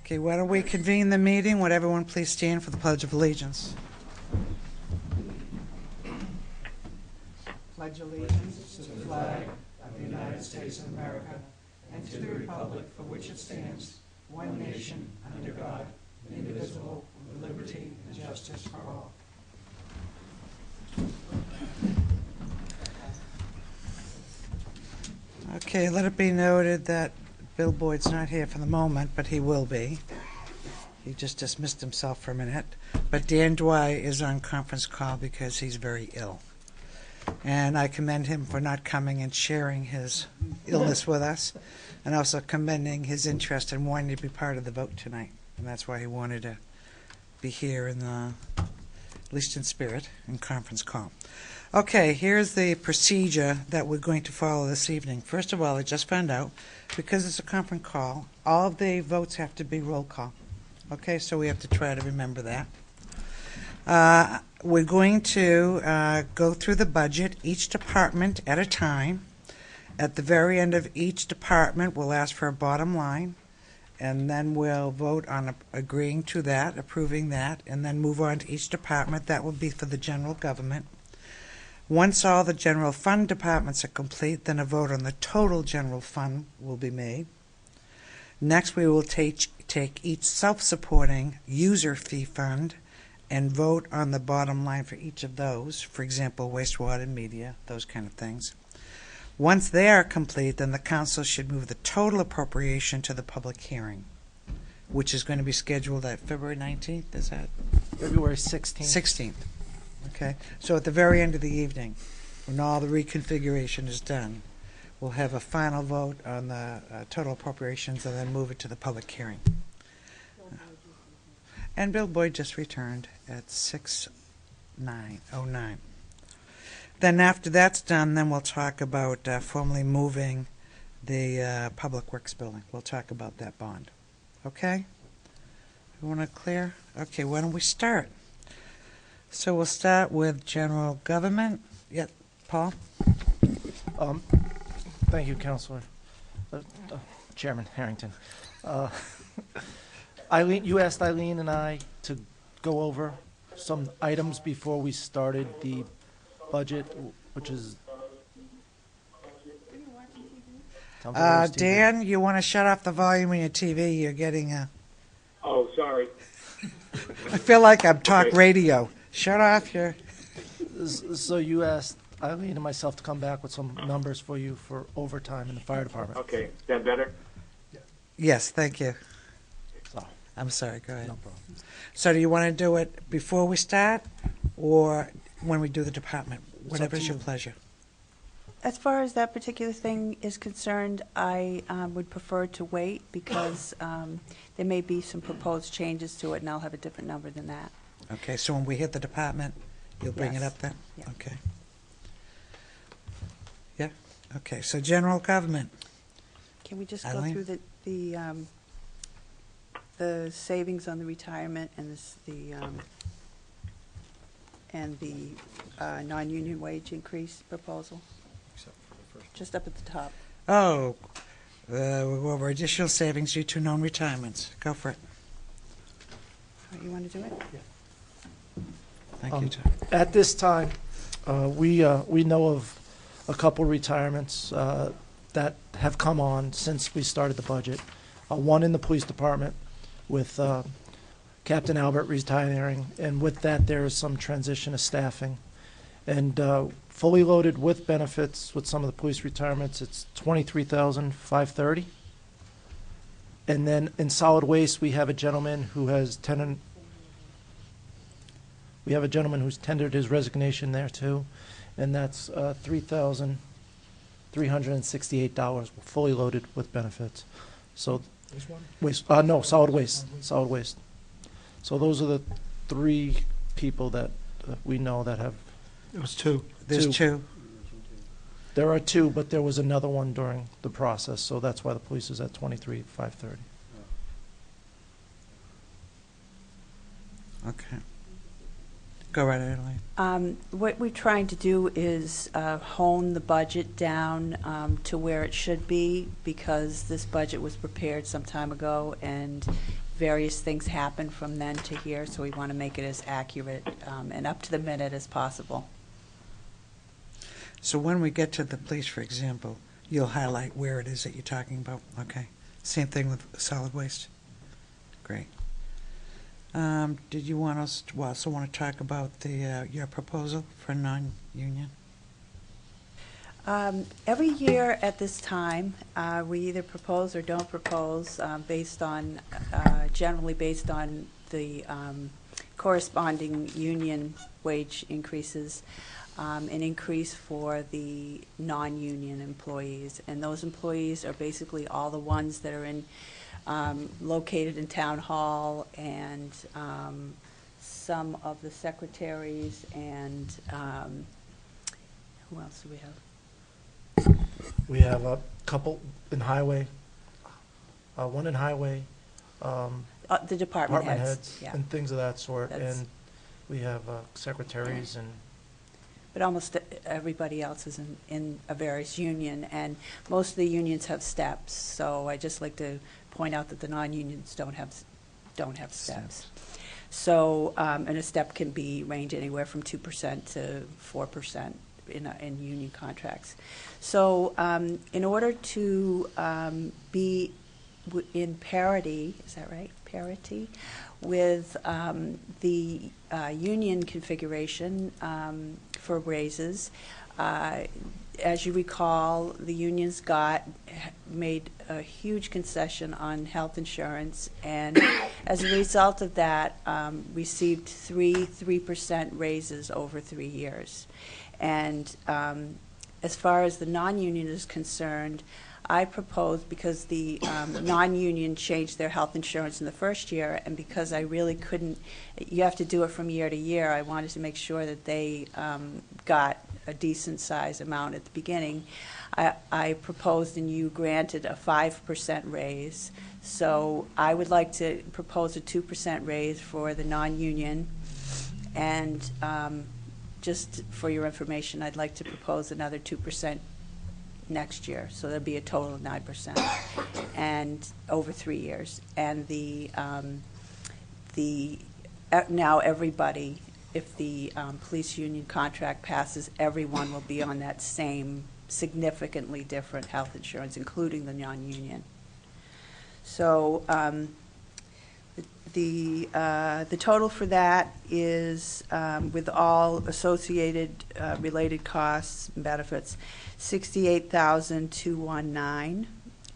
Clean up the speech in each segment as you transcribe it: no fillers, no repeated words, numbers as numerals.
Okay, why don't we convene the meeting? Would everyone please stand for the Pledge of Allegiance? Pledge allegiance to the flag of the United States of America and to the republic for which it stands, one nation, under God, indivisible, with liberty and justice for all. Okay, let it be noted that Bill Boyd's not here for the moment, but he will be. He just dismissed himself for a minute. But Dan Dwyer is on conference call because he's very ill. And I commend him for not coming and sharing his illness with us, and also commending his interest in wanting to be part of the vote tonight. And that's why he wanted to be here in the, at least in spirit, in conference call. Okay, here's the procedure that we're going to follow this evening. First of all, I just found out, because it's a conference call, all of the votes have to be roll call. Okay, so we have to try to remember that. We're going to go through the budget, each department at a time. At the very end of each department, we'll ask for a bottom line, and then we'll vote on agreeing to that, approving that, and then move on to each department. That will be for the general government. Once all the general fund departments are complete, then a vote on the total general fund will be made. Next, we will take each self-supporting user fee fund and vote on the bottom line for each of those, for example, wastewater, media, those kind of things. Once they are complete, then the council should move the total appropriation to the public hearing, which is going to be scheduled at February 19th, is that? February 16th. 16th. Okay, so at the very end of the evening, when all the reconfiguration is done, we'll have a final vote on the total appropriations and then move it to the public hearing. And Bill Boyd just returned at 6:09. Then after that's done, then we'll talk about formally moving the Public Works building. We'll talk about that bond. Okay? Everyone clear? Okay, why don't we start? So we'll start with general government. Yep, Paul? Thank you, Councilor. Chairman Harrington. Eileen, you asked Eileen and I to go over some items before we started the budget, which is... Dan, you want to shut off the volume on your TV? You're getting a... Oh, sorry. I feel like I'm talk radio. Shut off your... So you asked Eileen and myself to come back with some numbers for you for overtime in the fire department. Okay, is that better? Yes, thank you. So, I'm sorry, go ahead. no problem. So do you want to do it before we start or when we do the department? It's Whatever up to is your you. pleasure. As far as that particular thing is concerned, I would prefer to wait because there may be some proposed changes to it, and I'll have a different number than that. Okay, so when we hit the department, you'll bring it Yes. up then? Yeah. Okay. Yeah, okay, so general government. Can we just Eileen? go through the savings on the retirement and the non-union wage increase proposal? Just up at the top. Oh, we'll go over additional savings due to known retirements. Go for it. Oh, you want to do it? Thank you, Tom. At this time, we know of a couple retirements that have come on since we started the budget. One in the police department with Captain Albert retiring, and with that there is some transition of staffing. And fully loaded with benefits with some of the police retirements, it's $23,530. And then in solid waste, we have a gentleman who has tendered his resignation there too, and that's $3,368 fully loaded with benefits. So solid waste. So those are the three people that we know that have. It was two. There's two. There are two, but there was another one during the process, so that's why the police is at $23,530. Okay. Go right ahead, Elaine. What we're trying to do is hone the budget down to where it should be, because this budget was prepared some time ago, and various things happen from then to here, so we want to make it as accurate and up to the minute as possible. So when we get to the police, for example, you'll highlight where it is that you're talking about? Okay. Same thing with solid waste? Great. Did you want us to also want to talk about the your proposal for non-union? Every year at this time, we either propose or don't propose, based on, generally based on the corresponding union wage increases, an increase for the non-union employees. And those employees are basically all the ones that are in, located in town hall, and some of the secretaries, and who else do we have? We have a couple in highway, one in highway, The department heads. Yeah. and things of that sort. That's- And we have secretaries and, But almost everybody else is in a various union, and most of the unions have steps. So I just like to point out that the non-unions don't have steps. So, and a step can range anywhere from 2% to 4% in union contracts. So, in order to be in parity, is that right? Parity with the union configuration for raises. As you recall, the unions made a huge concession on health insurance, and as a result of that, received 3% raises over 3 years. And as far as the non-union is concerned, I propose, because the non-union changed their health insurance in the first year, and because I really couldn't, you have to do it from year to year, I wanted to make sure that they got a decent size amount at the beginning. I proposed, and you granted, a 5% raise. So I would like to propose a 2% raise for the non-union, and just for your information, I'd like to propose another 2% next year, so there'll be a total of 9%, and over 3 years. And now everybody, if the police union contract passes, everyone will be on that same significantly different health insurance, including the non-union. So the total for that is, with all associated related costs and benefits, $68,219,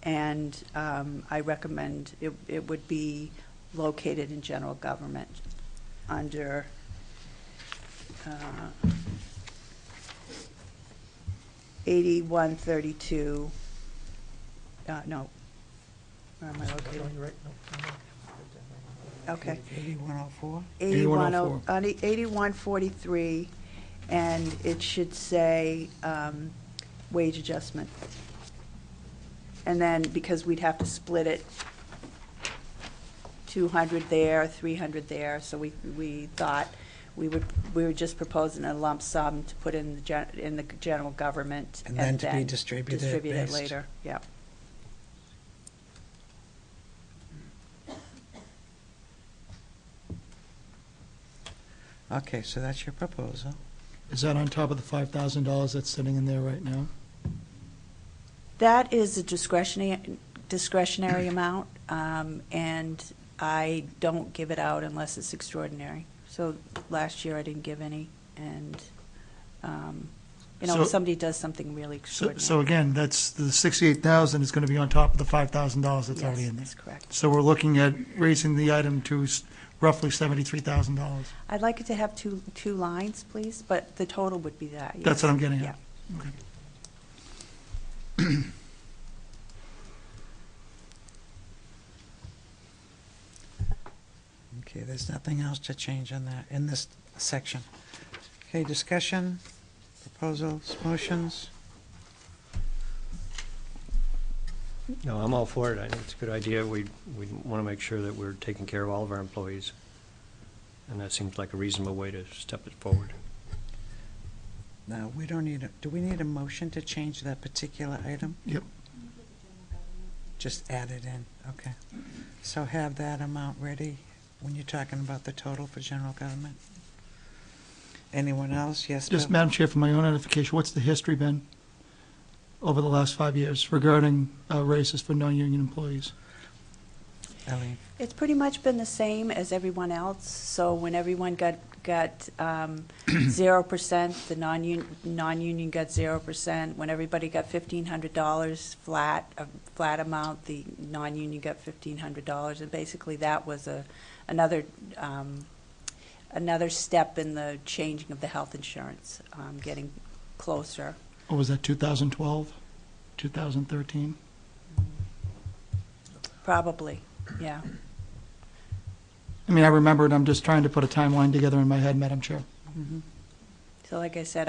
and I recommend it would be located in general government under 8132. No, where am I located? right, Okay. 8104? 8143, and it should say wage adjustment. And then, because we'd have to split it, 200 there, 300 there, so we thought we were just proposing a lump sum to put in the general government, And then to be distributed based. later. Yeah. Okay, so that's your proposal. Is that on top of the $5,000 that's sitting in there right now? That is a discretionary amount, and I don't give it out unless it's extraordinary. So last year I didn't give any, and if So- somebody does something really extraordinary. So again, that's, the 68,000 is going to be on top of the $5,000 that's already Yes, in there. that's correct. So we're looking at raising the item to roughly $73,000. I'd like it to have two lines, please, but the total would be that. Yes. That's what I'm getting Yeah. at. Okay. Okay, there's nothing else to change on that, in this section. Okay, discussion, proposals, motions? No, I'm all for it. I think it's a good idea. We want to make sure that we're taking care of all of our employees, and that seems like a reasonable way to step it forward. No, we don't need do we need a motion to change that particular item? Yep. Just add it in, okay. So have that amount ready when you're talking about the total for general government. Anyone else? Yes, Bill? Just, Madam Chair, for my own edification, what's the history been over the last 5 years regarding raises for non-union employees? Eileen? It's pretty much been the same as everyone else. So when everyone got 0%, the non-union got 0%. When everybody got $1,500 flat, a flat amount, the non-union got $1,500. And basically that was another step in the changing of the health insurance, getting closer. Or was that 2012, 2013? Probably, yeah. I mean, I remember it, I'm just trying to put a timeline together in my head, Madam Chair. So like I said,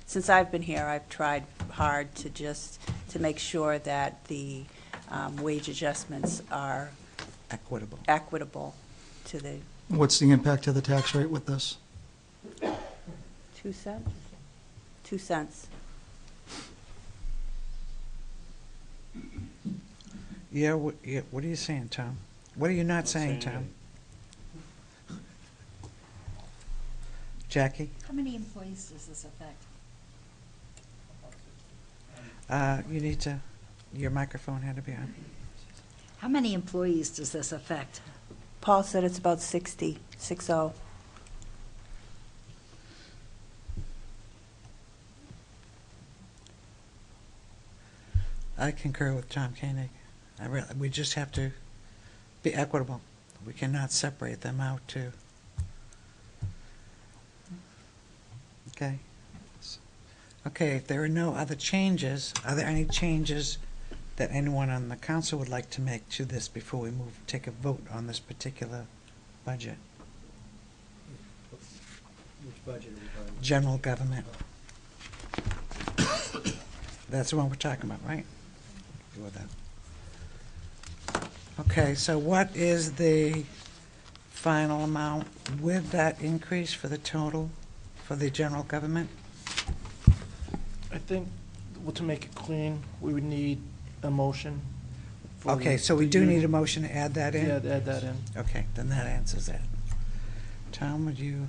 since I've been here, I've tried hard to make sure that the wage adjustments are Equitable. equitable to the What's the impact to the tax rate with this? 2 cents? 2 cents. Yeah, what are you saying, Tom? What are you not saying, Tom? Jackie? How many employees does this affect? You need to, your microphone had to be on. How many employees does this affect? Paul said it's about 60. I concur with Tom Koenig. We just have to be equitable. We cannot separate them out too. Okay. Okay, if there are no other changes, are there any changes that anyone on the council would like to make to this before we take a vote on this particular budget? Which budget are we talking about? General government. That's the one we're talking about, right? Go with that. Okay, so what is the final amount with that increase for the total for the general government? I think, well, to make it clean, we would need a motion. for Okay, the- so we the do union. need a motion to add that in? Yeah, add that in. Okay, then that answers that. Tom, would you,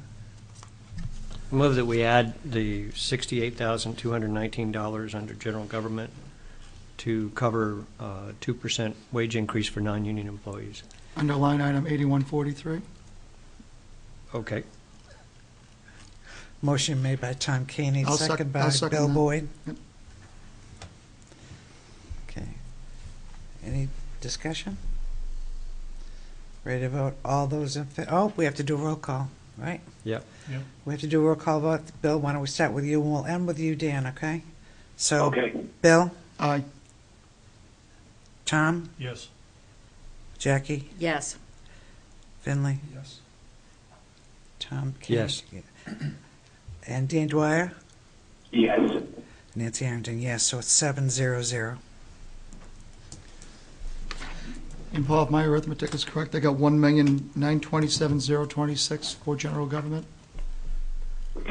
Move that we add the $68,219 under general government to cover 2% wage increase for non-union employees. Under line item 8143? Okay. motion made by Tom Koenig, I'll second by I'll second Bill that. Boyd. Yep. Okay. Any discussion? Ready to vote? All those in we have to do a roll call, right? Yep. We have to do a roll call vote. Bill, why don't we start with you, and we'll end with you, Dan, okay? So, Okay. Bill, Aye. Tom, Yes. Jackie, Yes. Finley, Yes. Tom Koenig. Yes. And Dan Dwyer? Yes. Nancy Arrington, yes, so it's 7-0-0. And Paul, if my arithmetic is correct, I got 1,927,026 for general government. You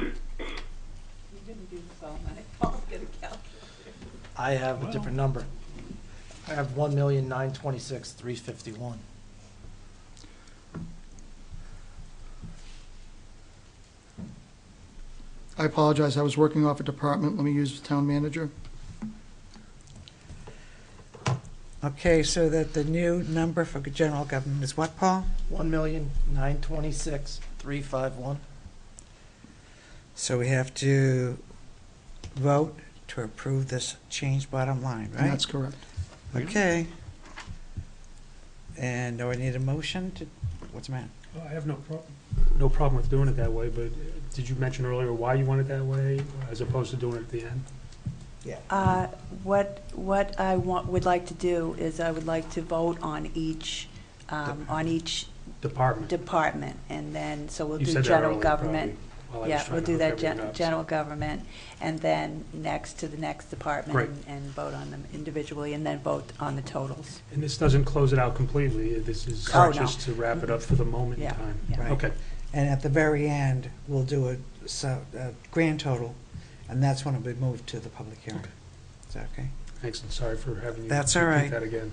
didn't do the phone, Paul's gonna calculate. I have a different number. I have 1,926,351. I apologize, I was working off a department. Let me use town manager. Okay, so that the new number for general government is what, Paul? 1,926,351. So we have to vote to approve this changed bottom line, And right? that's correct. Okay. And do I need a motion to, what's the matter? I have no problem with doing it that way, but did you mention earlier why you want it that way, as opposed to doing it at the end? What I would like to do is I would like to vote on each Department. department, and then, so we'll You do said that general earlier, government. probably, while I was Yeah, trying we'll to do that hook everything up. general government, and then next to the next department, Right. and vote on them individually, and then vote on the totals. And this doesn't close it out completely, this is Oh, no. just to wrap it up for the moment in Yeah, time. yeah. Right. Okay, And at the very end, we'll do a grand total, and that's when it'll be moved to the public hearing. Okay. Is that okay? thanks, and sorry for having you That's all right. repeat that again.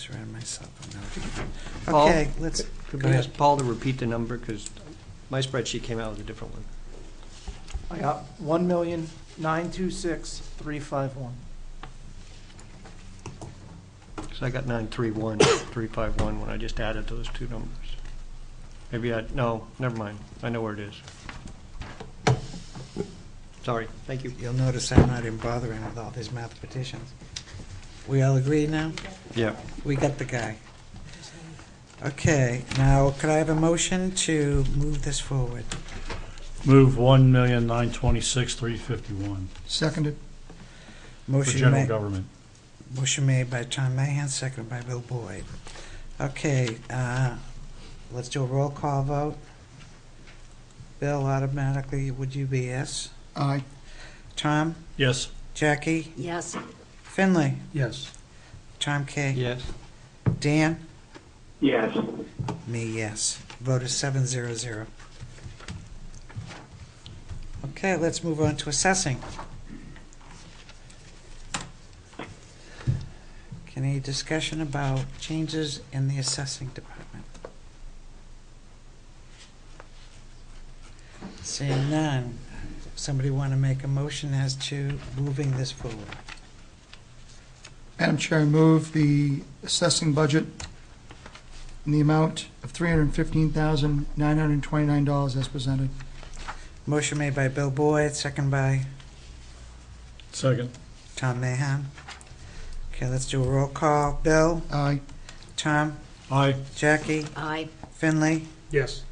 just read myself a note. Paul? Okay, let's, Could go we ahead. ask Paul to repeat the number, because my spreadsheet came out with a different one. I got 1,926,351. So I got 931,351 when I just added those two numbers. No, never mind. I know where it is. Sorry, thank you. You'll notice I'm not even bothering with all these mathematicians. We all agree now? Yeah. We got the guy. Okay, now could I have a motion to move this forward? Move 1,926,351 Seconded. for Motion general made, government. motion made by Tom Mahan, seconded by Bill Boyd. Okay, let's do a roll call vote. Bill, automatically, would you be yes? Aye. Tom? Yes. Jackie? Yes. Finley? Yes. Tom K? Yes. Dan? Yes. Me, yes. Vote is 7-0-0. Okay, let's move on to assessing. Any discussion about changes in the assessing department? Seeing none, somebody want to make a motion as to moving this forward? Madam Chair, I move the assessing budget in the amount of $315,929 as presented. Motion made by Bill Boyd, second by Second. Tom Mahan. Okay, let's do a roll call. Bill? Aye. Tom? Aye. Jackie? Aye. Finley? Yes.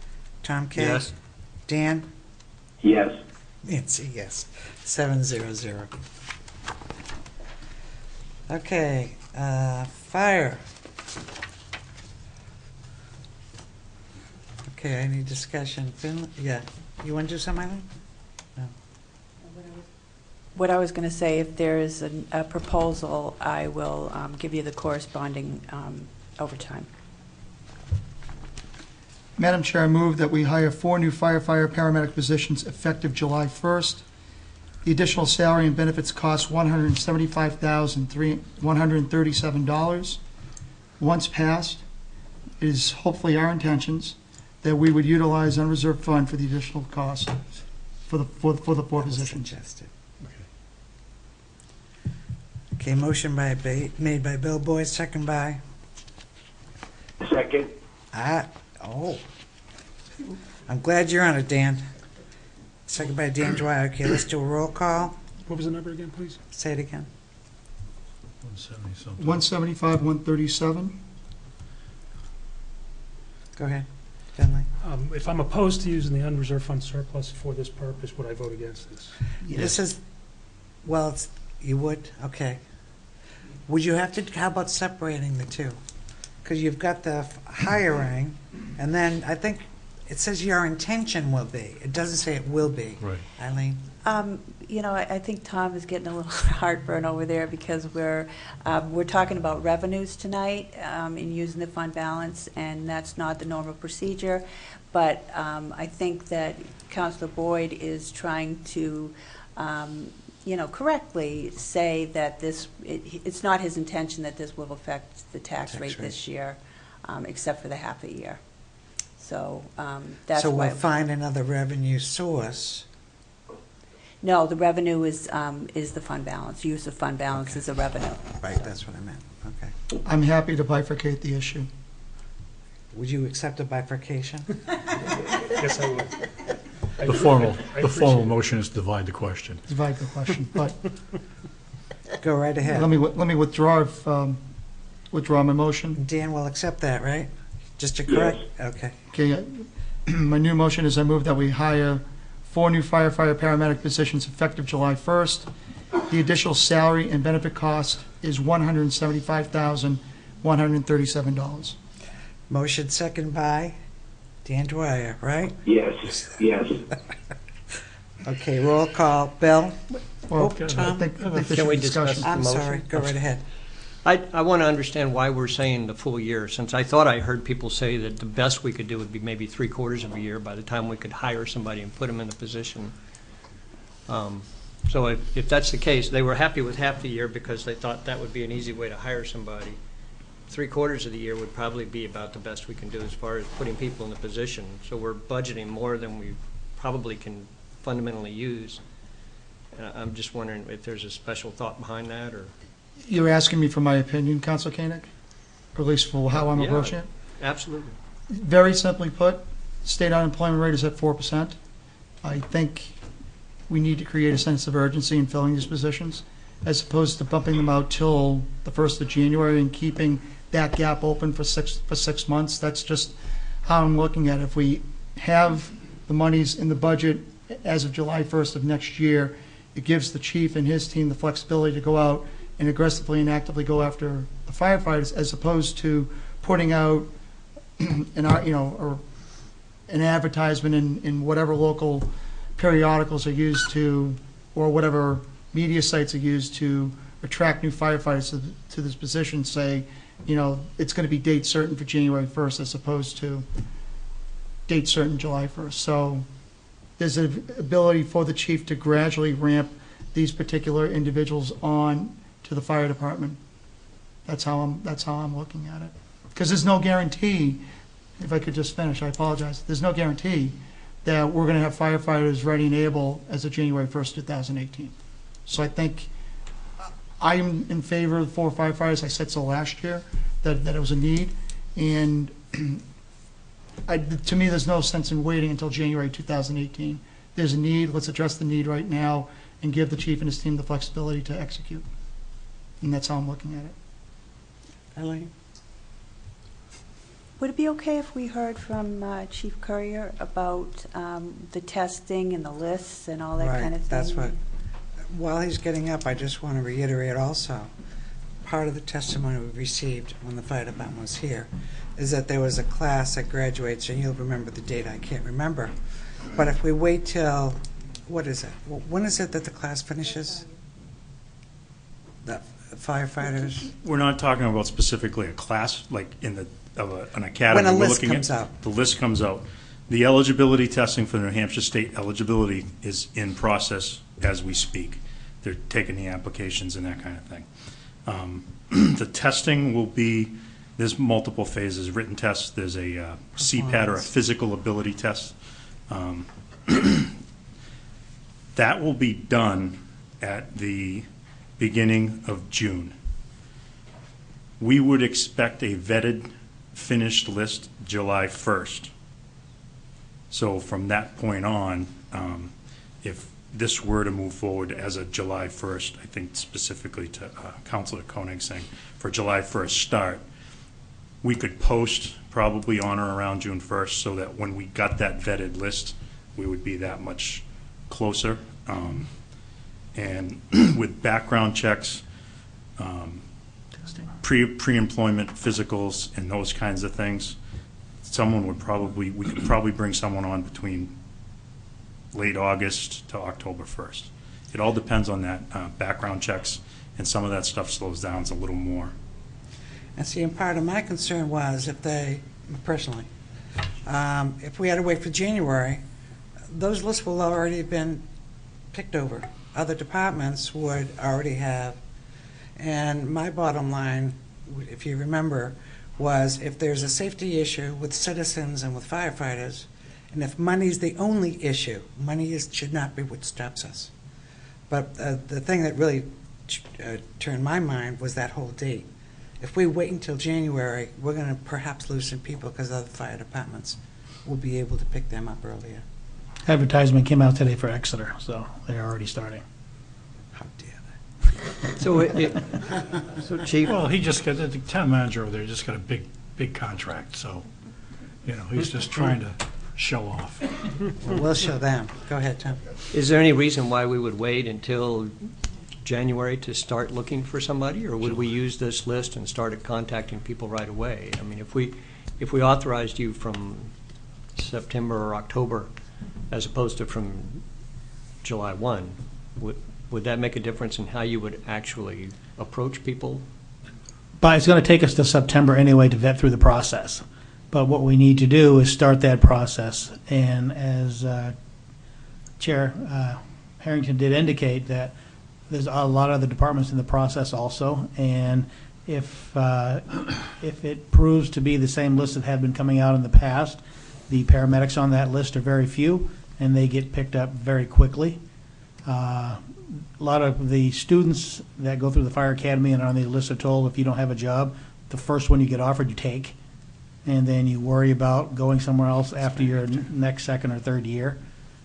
Tom K? Yes. Dan? Yes. Nancy, yes. 7-0-0. Okay, fire. Okay, any discussion? Finley, yeah. You want to do something, Eileen? No. What I was going to say, if there is a proposal, I will give you the corresponding overtime. Madam Chair, I move that we hire 4 new firefighter paramedic positions effective July 1st. The additional salary and benefits cost $175,137. Once passed, it is hopefully our intentions that we would utilize unreserved fund for the additional cost for the 4 positions. Suggested. Okay, motion made by Bill Boyd, second by, Second. oh. I'm glad you're on it, Dan. Second by Dan Dwyer. Okay, let's do a roll call. What was the number again, please? Say it again. 170 something. 175, 137. Go ahead, Finley. If I'm opposed to using the unreserved fund surplus for this purpose, would I vote against this? This is, well, it's, you would, okay. Would you have to, how about separating the two? Because you've got the hiring, and then I think it says your intention will be. It doesn't say it will be. Right. Eileen? You know, I think Tom is getting a little heartburn over there because we're talking about revenues tonight in using the fund balance, and that's not the normal procedure. But I think that Councilor Boyd is trying to, correctly say that it's not his intention that this will affect the tax rate this year, except for the half a year. So that's So why. we'll find another revenue source. No, the revenue is the fund balance. Use of fund balance is a revenue. Right, that's what I meant. Okay. I'm happy to bifurcate the issue. Would you accept a bifurcation? Yes, I would. I The formal appreciate it. motion is divide the question. Divide the question, but Go right ahead. let me withdraw my motion. Dan will accept that, right? Just to correct? Okay. Okay, my new motion is I move that we hire 4 new firefighter paramedic positions effective July 1st. The additional salary and benefit cost is $175,137. Motion second by Dan Dwyer, right? Yes. Yes. Okay, roll call. Bill? Well, Oh, I Tom? think there Can should we be discuss discussion. I'm motion? sorry. Go right ahead. I want to understand why we're saying the full year, since I thought I heard people say that the best we could do would be maybe 3/4 of a year by the time we could hire somebody and put them in the position. So if that's the case, they were happy with half the year because they thought that would be an easy way to hire somebody. 3/4 of the year would probably be about the best we can do as far as putting people in the position. So we're budgeting more than we probably can fundamentally use. I'm just wondering if there's a special thought behind that, or? You're asking me for my opinion, Council Koenig? Or at least for how I'm Yeah. approaching it? Absolutely. Very simply put, state unemployment rate is at 4%. I think we need to create a sense of urgency in filling these positions, as opposed to bumping them out till the 1st of January and keeping that gap open for 6 months. That's just how I'm looking at it. If we have the monies in the budget as of July 1st of next year, it gives the chief and his team the flexibility to go out and aggressively and actively go after the firefighters, as opposed to putting out an advertisement in whatever local periodicals are used to, or whatever media sites are used to attract new firefighters to this position, say, it's going to be date certain for January 1st as opposed to date certain July 1st. So there's an ability for the chief to gradually ramp these particular individuals on to the fire department. That's how I'm looking at it. Because there's no guarantee, if I could just finish, I apologize. There's no guarantee that we're going to have firefighters ready and able as of January 1st, 2018. So I think I'm in favor of 4 firefighters. I said so last year, that it was a need. And to me, there's no sense in waiting until January 2018. There's a need. Let's address the need right now and give the chief and his team the flexibility to execute. And that's how I'm looking at it. Eileen? Would it be okay if we heard from Chief Courier about the testing and the lists and all that kind of thing? That's what, while he's getting up, I just want to reiterate also, part of the testimony we received when the fire department was here is that there was a class that graduates, and you'll remember the date, I can't remember, but if we wait till, what is it? When is it that the class finishes? The firefighters? We're not talking about specifically a class, like an academy. When a We're list looking comes at- out. The list comes out. The eligibility testing for the New Hampshire State eligibility is in process as we speak. They're taking the applications and that kind of thing. The testing will be, there's multiple phases, written tests, there's a CPAT or a physical ability test. That will be done at the beginning of June. We would expect a vetted, finished list July 1st. So from that point on, if this were to move forward as of July 1st, I think specifically to Councilor Koenig saying, for July 1st start, we could post probably on or around June 1st so that when we got that vetted list, we would be that much closer. And with background checks, pre-employment physicals and those kinds of things, we could probably bring someone on between late August to October 1st. It all depends on that background checks, and some of that stuff slows down a little more. And see, and part of my concern was if they, personally, if we had to wait for January, those lists will already have been picked over. Other departments would already have. And my bottom line, if you remember, was if there's a safety issue with citizens and with firefighters, and if money's the only issue, should not be what stops us. But the thing that really turned my mind was that whole date. If we wait until January, we're going to perhaps lose some people because other fire departments will be able to pick them up earlier. Advertisement came out today for Exeter, so they're already starting. How dare they? So Chief, Well, the town manager over there just got a big contract, so, he's just trying to show off. Well, we'll show them. Go ahead, Tom. is there any reason why we would wait until January to start looking for somebody, or would we use this list and start contacting people right away? I mean, if we authorized you from September or October as opposed to from July 1, would that make a difference in how you would actually approach people? But it's going to take us to September anyway to vet through the process. But what we need to do is start that process. And as Chair Harrington did indicate, that there's a lot of other departments in the process also, and If it proves to be the same list that had been coming out in the past, the paramedics on that list are very few, and they get picked up very quickly. A lot of the students that go through the fire academy and are on the list are told, if you don't have a job, the first one you get offered, you take. And then you worry about going somewhere else after your next, second, or third year.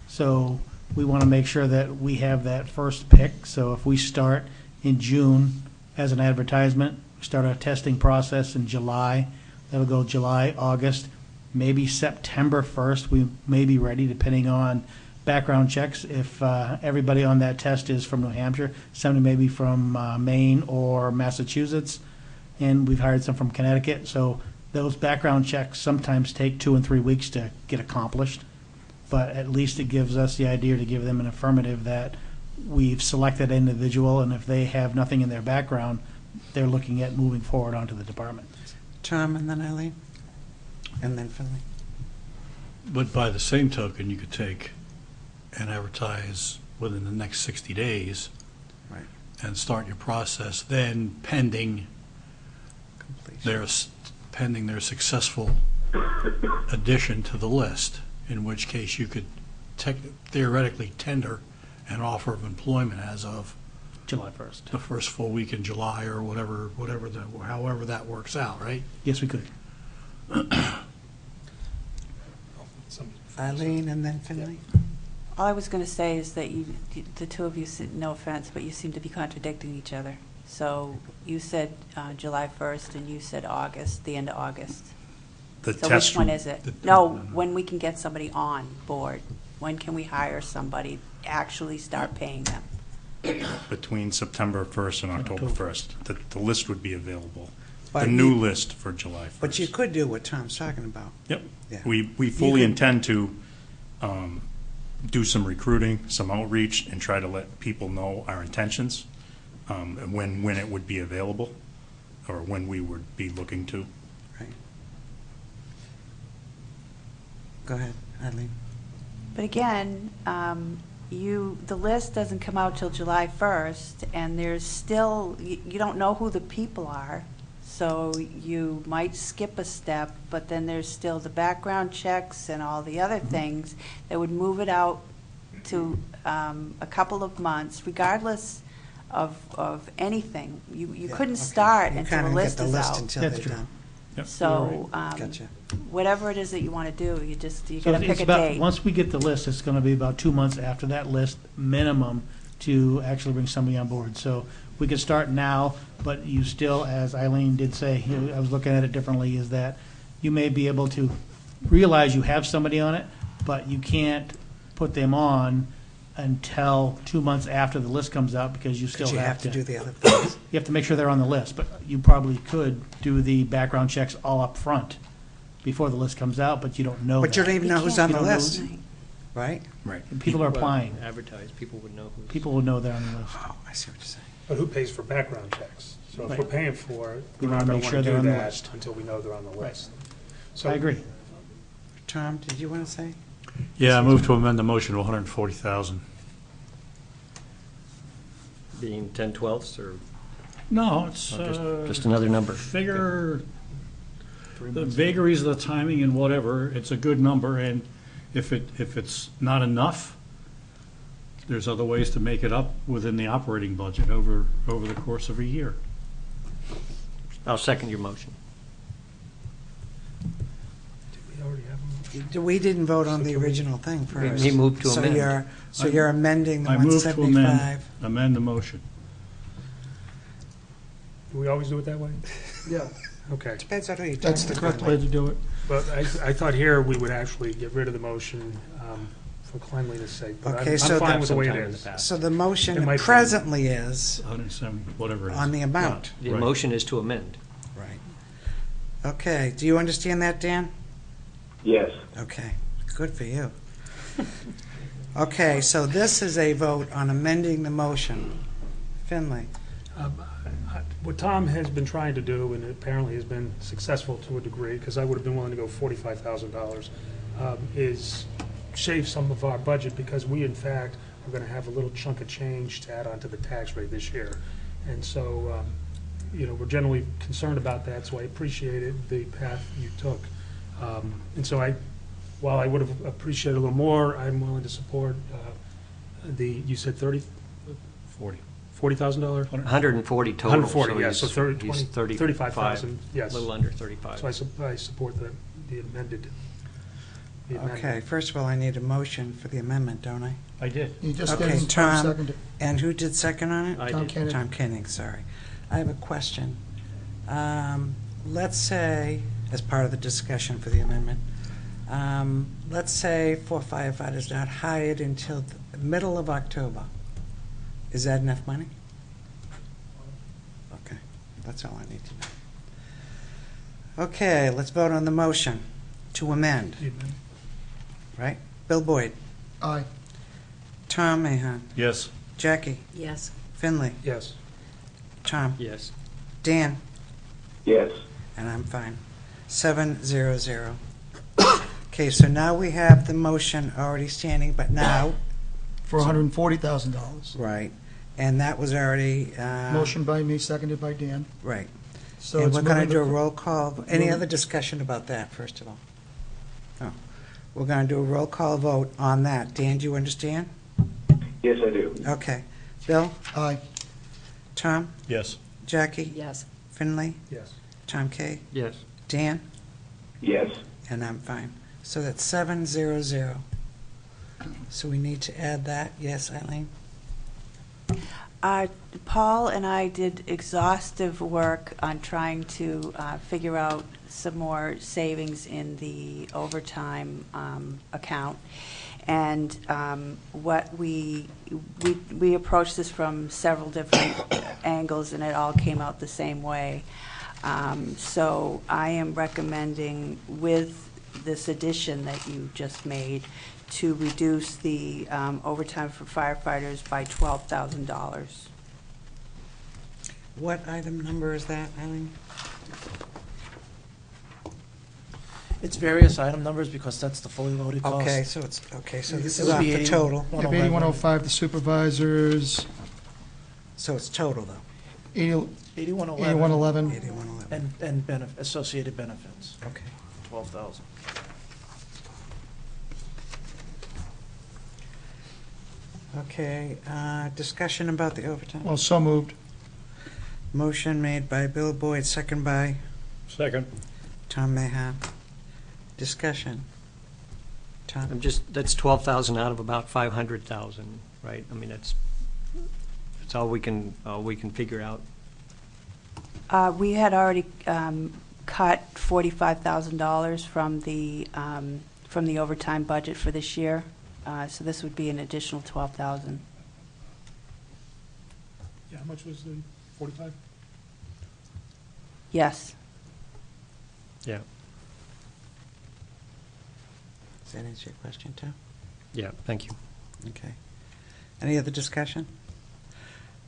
So we want to make sure that we have that first pick. So if we start in June as an advertisement, start our testing process in July, that'll go July, August, maybe September 1st, we may be ready, depending on background checks. If everybody on that test is from New Hampshire, somebody maybe from Maine or Massachusetts, and we've hired some from Connecticut. So those background checks sometimes take 2 and 3 weeks to get accomplished, but at least it gives us the idea to give them an affirmative that we've selected an individual, and if they have nothing in their background, they're looking at moving forward onto the department. Tom, and then Eileen, and then Finley. But by the same token, you could take and advertise within the next 60 days. Right. And start your process then pending their successful addition to the list, in which case you could theoretically tender an offer of employment as of July 1st. the first full week in July, or however that works out, right? Yes, we could. Eileen, and then Finley. All I was going to say is that the two of you, no offense, but you seem to be contradicting each other. So you said July 1st, and you said August, the end of August. The So test which one is it? No, when we can get somebody on board. When can we hire somebody, actually start paying them? between September 1st and October 1st. The list would be available. But The new you- list for July 1st. But you could do what Tom's talking about. Yep. Yeah. We fully could- intend to do some recruiting, some outreach, and try to let people know our intentions, and when it would be available, or when we would be looking to. Right. Go ahead, Eileen. But again, the list doesn't come out till July 1st, and there's still, you don't know who the people are, so you might skip a step, but then there's still the background checks and all the other things that would move it out to a couple of months, regardless of anything. You Yeah, couldn't okay. start You until the kinda list get is the list out. until That's they're true. done. Yep. So, Gotcha. whatever it is that you want to do, you So gotta it's pick a about, date. once we get the list, it's gonna be about 2 months after that list, minimum, to actually bring somebody on board. So we could start now, but you still, as Eileen did say, I was looking at it differently, is that you may be able to realize you have somebody on it, but you can't put them on until 2 months after the list comes out, because you still Because you have have to to. do the other things. You have to make sure they're on the list, but you probably could do the background checks all up front before the list comes out, but you don't know But you don't that. even You know who's can't- on the You don't know list, right? Right. People are applying. Advertise, people would know who's. People will know they're on the list. Oh, I see what you're saying. But who pays for background checks? So if Right. we're paying for it, We we're wanna not going make to sure want to they're do on the that list. until we know they're on the Right. list. So I agree. Tom, did you want to say? Yeah, I move to amend the motion to 140,000. Being 10/12ths or No, it's, just another number? figure, the vagaries of the timing and whatever, it's a good number, and if it's not enough, there's other ways to make it up within the operating budget over the course of a year. I'll second your motion. did we already have them? We didn't vote on the original thing first. He moved to amend. So you're amending the I move to 175. amend the motion. Do we always do it that way? Yeah, Okay. Depends on who you're that's the talking correct about. way to do it. But I thought here we would actually get rid of the motion for cleanliness sake. But Okay, I'm so fine the- with the way it Sometime in is. the past. So the It motion might be. presently is 170, whatever it is. on the amount. The Right. motion is to amend. Right. Okay, do you understand that, Dan? Yes. Okay, good for you. Okay, so this is a vote on amending the motion. Finley? What Tom has been trying to do, and apparently has been successful to a degree, because I would have been willing to go $45,000, is shave some of our budget, because we, in fact, are going to have a little chunk of change to add onto the tax rate this year. And so we're generally concerned about that, so I appreciated the path you took. And so while I would have appreciated a little more, I'm willing to support you said 30? 40. $40,000? 140 total. 140, yeah, so he's 35,000, yes. A little under 35. So I support the amended. Okay, first of all, I need a motion for the amendment, don't I? I did. You just Okay, did, Tom. seconded. And who did second on it? I Tom did. Koenig. Tom Koenig, sorry. I have a question. Let's say, as part of the discussion for the amendment, let's say 4 firefighters not hired until the middle of October. Is that enough money? Okay, that's all I need to know. Okay, let's vote on the motion to amend, right? Bill Boyd, Aye. Tom Mahan, Yes. Jackie, Yes. Finley, Yes. Tom, Yes. Dan, Yes. and I'm fine. 700. Okay, so now we have the motion already standing, but now, For $140,000. right, and that was already, Motion by me, seconded by Dan. right. So And it's we're going to moving do a to- roll call. Any moving- other discussion about that, first of all? No. We're going to do a roll call vote on that. Dan, do you understand? Yes, I do. Okay. Bill, Aye. Tom, Yes. Jackie, Yes. Finley, Yes. Tom K, Yes. Dan, Yes. and I'm fine. So that's 700. So we need to add that. Yes, Eileen? Paul and I did exhaustive work on trying to figure out some more savings in the overtime account. And what we approached this from several different angles, and it all came out the same way. So I am recommending, with this addition that you just made, to reduce the overtime for firefighters by $12,000. What item number is that, Eileen? It's various item numbers because that's the fully loaded cost. Okay, so it's, okay, so this It is would off be the total. 8105, the supervisors, So it's total, though. 8111. 8111. 8111. And associated benefits, Okay. 12,000. Okay, discussion about the overtime. Well, so moved. Motion made by Bill Boyd, second by Second. Tom Mahan. Discussion. Tom? That's 12,000 out of about 500,000, right? I mean, that's all we can figure out. We had already cut $45,000 from the overtime budget for this year, so this would be an additional $12,000. Yeah, how much was the 45? Yes. Yeah. Does that answer your question, Tom? Yeah, thank you. Okay. Any other discussion?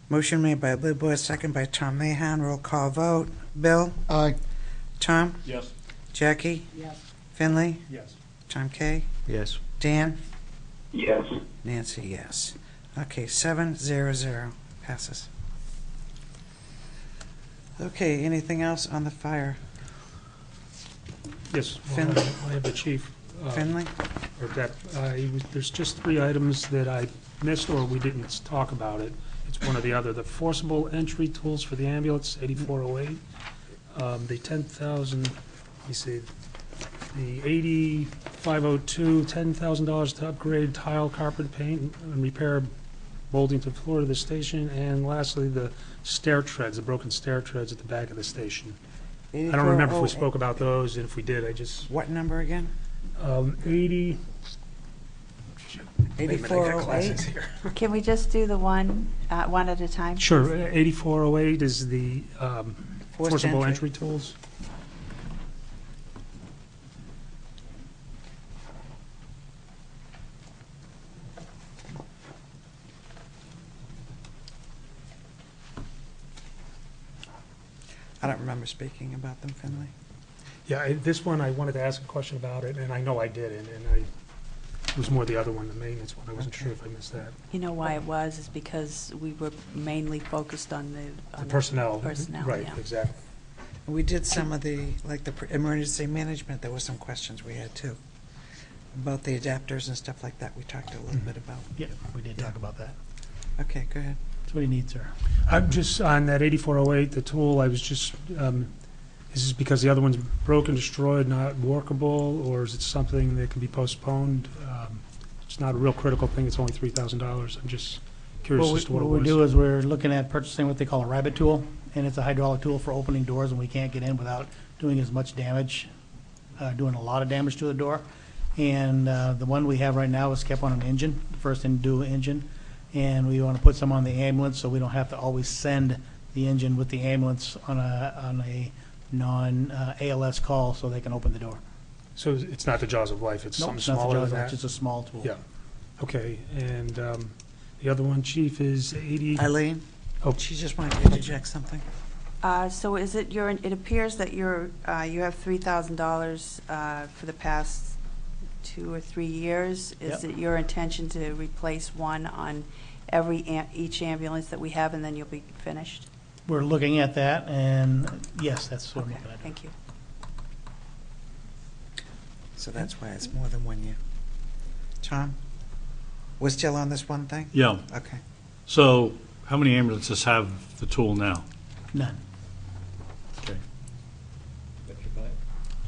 Motion made by Bill Boyd, second by Tom Mahan. Roll call vote. Bill? Aye. Tom? Yes. Jackie? Yes. Finley? Yes. Tom K? Yes. Dan? Yes. Nancy, yes. Okay, 700 passes. Okay, anything else on the fire? Yes. Finley? I have the chief. Finley? Or there's just 3 items that I missed or we didn't talk about it. It's one or the other. The forcible entry tools for the ambulance, 8408. The 10,000, let me see, the 8502, $10,000 to upgrade tile, carpet, paint, and repair molding to the floor of the station. And lastly, the stair treads, the broken stair treads at the back of the station. I don't remember if we spoke about those, and if we did, I just, What number again? 80. Wait a minute, I got glasses 8408? here. Can we just do the one at a time? Sure, 8408 is the Forced forcible entry. entry tools. I don't remember speaking about them, Finley. Yeah, this one, I wanted to ask a question about it, and I know I did, and It was more the other one, the maintenance one. I wasn't sure if I missed that. You know why it was, is because we were mainly focused on The personnel. Personnel, Right, yeah. exactly. We did some of the, like the emergency management, there were some questions we had too. About the adapters and stuff like that, we talked a little bit about. Yeah, we did talk about that. Okay, go ahead. That's what he needs, sir. I'm just, on that 8408, the tool, I was just, is this because the other one's broken, destroyed, not workable, or is it something that can be postponed? It's not a real critical thing, it's only $3,000. I'm just curious as to what it What we was. do is we're looking at purchasing what they call a rabbit tool, and it's a hydraulic tool for opening doors, and we can't get in without doing as much damage, doing a lot of damage to the door. And the one we have right now is kept on an engine, first in due engine, and we want to put some on the ambulance so we don't have to always send the engine with the ambulance on a non-ALS call so they can open the door. So it's not the Jaws of Life, it's Nope, something it's not the smaller Jaws, than it's that? just a small tool. Yeah, okay, and the other one, Chief, is 80, Eileen? Oh. She just wanted to interject something. So is it it appears that you have $3,000 for the past 2 or 3 years. Is Yep. it your intention to replace one on each ambulance that we have, and then you'll be finished? We're looking at that, and yes, that's what I'm looking at. Thank you. So that's why it's more than 1 year. Tom? We're still on this one thing? Yeah. Okay. So how many ambulances have the tool now? None. Okay. But you're buying-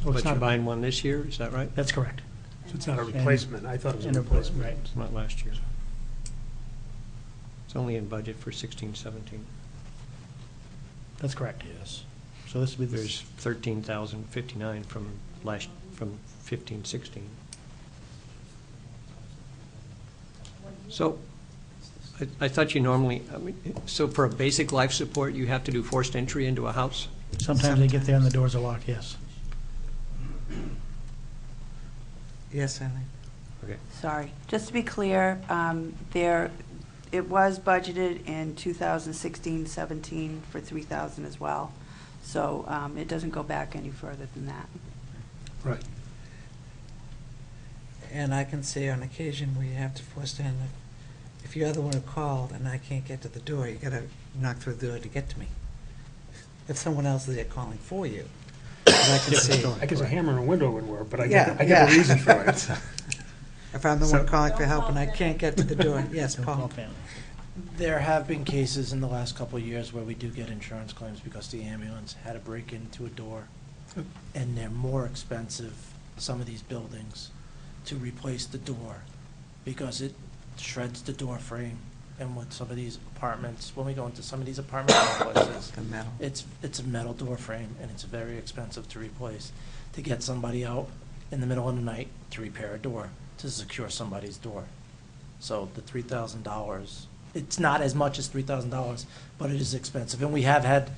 Oh, it's But you're not- buying one this year, is that right? That's correct. so it's not a replacement, I thought it was a And replacement. right. It's not last year. It's only in budget for 16, 17. That's correct. Yes. So this would be There's 13,059 from 15, 16. So I thought you normally, so for a basic life support, you have to do forced entry into a house? Sometimes they get there and the doors are locked, yes. Yes, Eileen? Okay. Sorry. Just to be clear, it was budgeted in 2016-17 for $3,000 as well. So it doesn't go back any further than that. Right. And I can say on occasion we have to force in, if you're the one who called and I can't get to the door, you gotta knock through the door to get to me. If someone else is there calling for you, but I can see. I guess a hammer in a window would work, but I Yeah, get yeah. the reason for it. If I'm the one calling for help and I can't get to the door, yes, Don't call Paul? family. There have been cases in the last couple of years where we do get insurance claims because the ambulance had to break into a door. And they're more expensive, some of these buildings, to replace the door because it shreds the door frame. And with some of these apartments, when we go into some of these apartment complexes, The metal. it's a metal door frame and it's very expensive to replace. To get somebody out in the middle of the night to repair a door, to secure somebody's door. So the $3,000, it's not as much as $3,000, but it is expensive. And we have had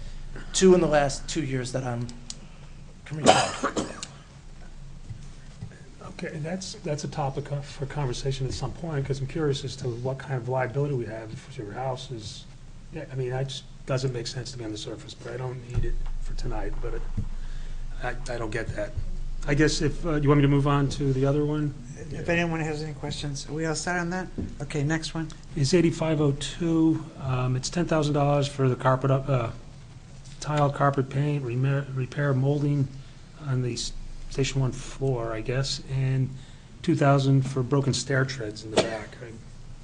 2 in the last 2 years that I'm can recall. Okay, that's a topic for conversation at some point, because I'm curious as to what kind of liability we have if your house is, yeah, I mean, that just doesn't make sense to me on the surface, but I don't need it for tonight, but I don't get that. I guess if, you want me to move on to the other one? If anyone has any questions, are we all set on that? Okay, next one. It's 8502, it's $10,000 for the carpet, tile, carpet paint, repair molding on the Station 1 floor, I guess, and $2,000 for broken stair treads in the back. I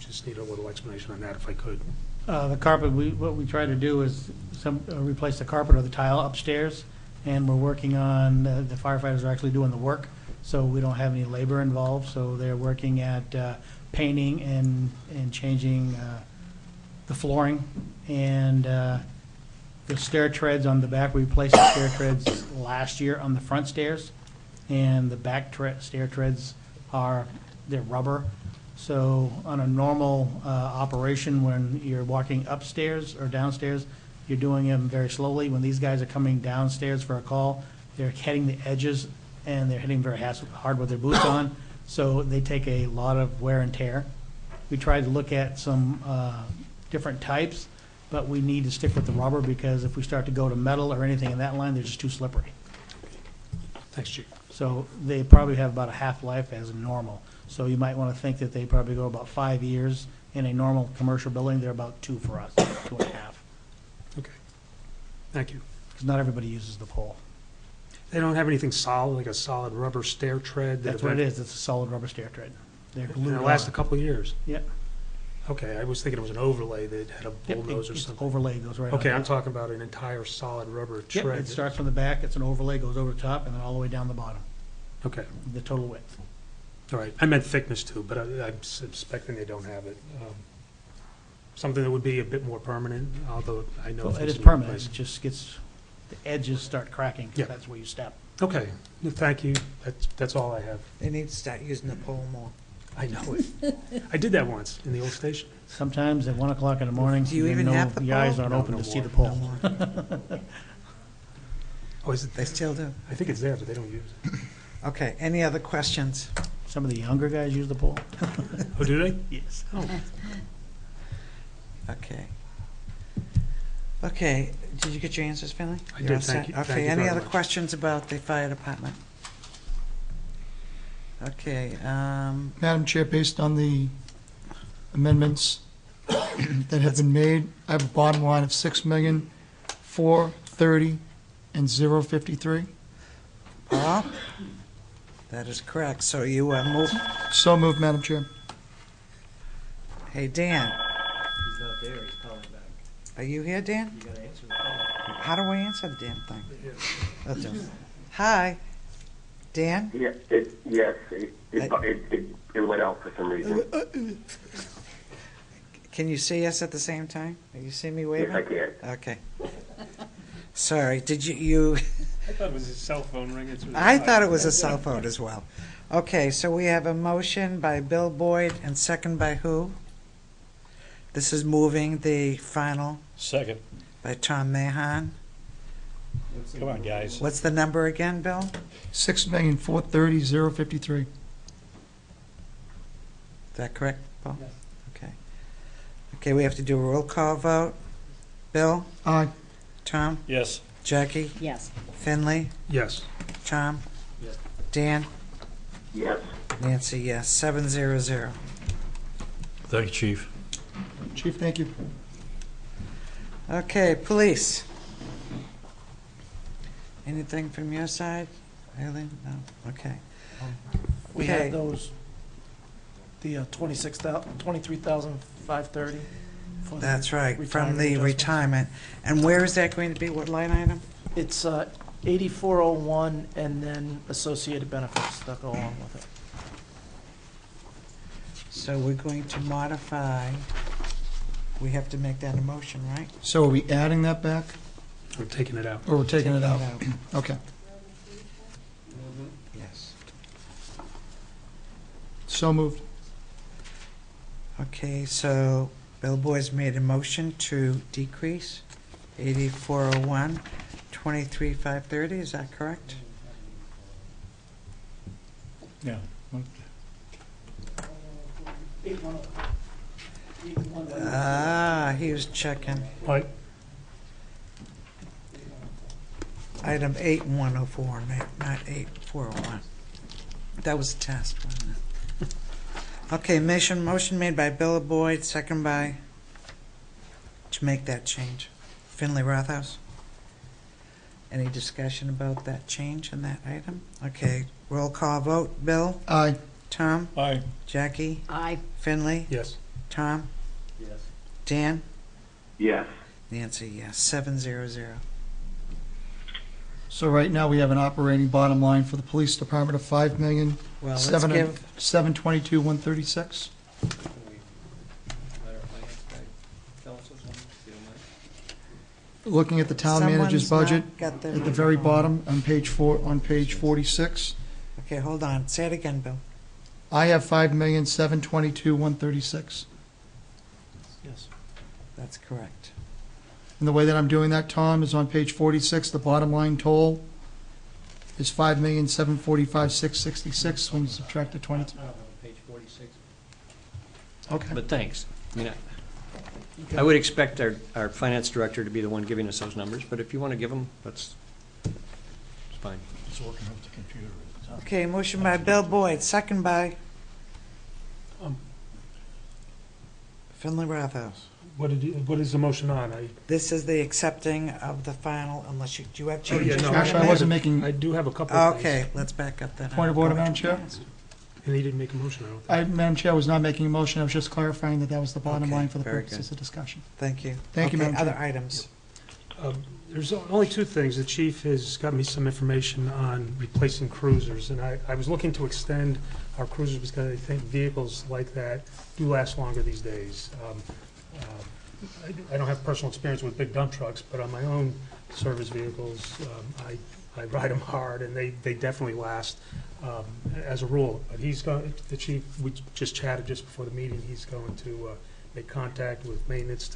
just need a little explanation on that if I could. The carpet, what we try to do is replace the carpet or the tile upstairs, and we're working on, the firefighters are actually doing the work, so we don't have any labor involved, so they're working at painting and changing the flooring, and the stair treads on the back, we replaced the stair treads last year on the front stairs, and the back stair treads they're rubber. So on a normal operation, when you're walking upstairs or downstairs, you're doing them very slowly. When these guys are coming downstairs for a call, they're hitting the edges, and they're hitting very hard with their boots on, so they take a lot of wear and tear. We tried to look at some different types, but we need to stick with the rubber, because if we start to go to metal or anything in that line, they're just too slippery. Thanks, Chief. So they probably have about a half-life as normal. So you might want to think that they probably go about 5 years. In a normal commercial building, they're about 2 for us, 2.5. Okay. Thank you. Because not everybody uses the pole. They don't have anything solid, like a solid rubber stair tread? That's what it is. It's a solid rubber stair tread. They're And glued it lasts a on. couple of years? Yep. Okay, I was thinking it was an overlay that had a Yep, bulldozer or it's something. overlay goes right on. Okay, I'm top. talking about an entire solid rubber Yep, tread. it starts from the back, it's an overlay, goes over the top, and then all the way down the bottom, Okay, the total width. all right. I meant thickness too, but I'm suspecting they don't have it. Something that would be a bit more permanent, although I know. Well, it things is need permanent, replacing. it just gets, the edges start cracking, 'cause Yeah. that's where you step. Okay, thank you. That's all I have. They need to start using the pole more. I know it. I did that once in the old station. Sometimes at 1 o'clock in the morning, Do you you even know have the the eyes pole? aren't No, open no to see more. the pole. No more. Oh, is it? They still do. I think it's there, but they don't use it. Okay, any other questions? Some of the younger guys use the pole. Oh, do they? Yes. Oh, Okay. Okay, did you get your answers, Finley? I You're did, all thank set? you. Thank Okay, you any very other much. questions about the fire department? Okay, Madam Chair, based on the amendments that have been made, I have a bottom line of $6,430,000 and 053. Paul? That is correct, so you move, So moved, Madam Chair. hey, Dan, He's not there, he's calling back. are you here, Dan? You gotta answer the phone. How do I answer the damn thing? Hi, Dan? Yeah, yes, it went out for some reason. Can you see us at the same time? You see me Yes, waving? I can. Okay. Sorry, did you, I thought it was his cell phone ringing through. I thought it was a cell phone as well. Okay, so we have a motion by Bill Boyd and second by who? This is moving the final Second. by Tom Mahan. Come on, guys. What's the number again, Bill? $6,430,000, 053. Is that correct, Paul? Yes. Okay. Okay, we have to do a roll call vote. Bill? Aye. Tom? Yes. Jackie? Yes. Finley? Yes. Tom? Yes. Dan? Yes. Nancy, yes. 700. Thank you, Chief. Chief, thank you. Okay, police. Anything from your side, Eileen? No? Okay. We Okay. had those, the 23,530. for the That's right, from retirement the adjustments. retirement. And where is that going to be? What line item? It's 8401 and then associated benefits that go along with it. So we're going to modify, we have to make that a motion, right? So are we adding that back, We're taking it out. or we're taking it out? Taking Okay. Yes. So moved. Okay, so Bill Boyd's made a motion to decrease 8401, 23,530, is that correct? Yeah. Ah, he was checking. Right. Item 8104, not 8401. That was a test, wasn't it? Okay, motion made by Bill Boyd, second by, to make that change. Finley Rothaus? Any discussion about that change in that item? Okay, roll call vote. Bill? Aye. Tom? Aye. Jackie? Aye. Finley? Yes. Tom? Yes. Dan? Yes. Nancy, yes. 700. So right now, we have an operating bottom line for the police department of Well, let's give, $5,722,136. Can we let our finance guy tell us something, if you don't mind? Looking at the town manager's someone's budget, not got their at the very microphone. bottom, on page 46, Okay, hold on. Say it again, Bill. I have $5,722,136. Yes. That's correct. And the way that I'm doing that, Tom, is on page 46, the bottom line total is $5,745,666 when you subtract the 22. Page 46. Okay. But thanks. I mean, I would expect our finance director to be the one giving us those numbers, but if you want to give them, it's fine. It's working off the computer. Okay, motion by Bill Boyd, second by Um, Finley Rathouse. What is the motion on? This is the accepting of the final, unless you, do you have Oh, yeah, changes? no, Actually, I wasn't making, I do have a couple of things. Okay, let's back up then. Point of order, Madam Chair? And he didn't make a motion, I don't think. Madam Chair, was not making a motion, I was just clarifying that that was the bottom Okay, line for the very purposes good. of discussion. Thank you. Thank you, Okay, Madam Chair. other items. There's only two things. The chief has got me some information on replacing cruisers, and I was looking to extend our cruisers because I think vehicles like that do last longer these days. I don't have personal experience with big dump trucks, but on my own service vehicles, I ride them hard, and they definitely last as a rule. But the chief, we just chatted just before the meeting, he's going to make contact with maintenance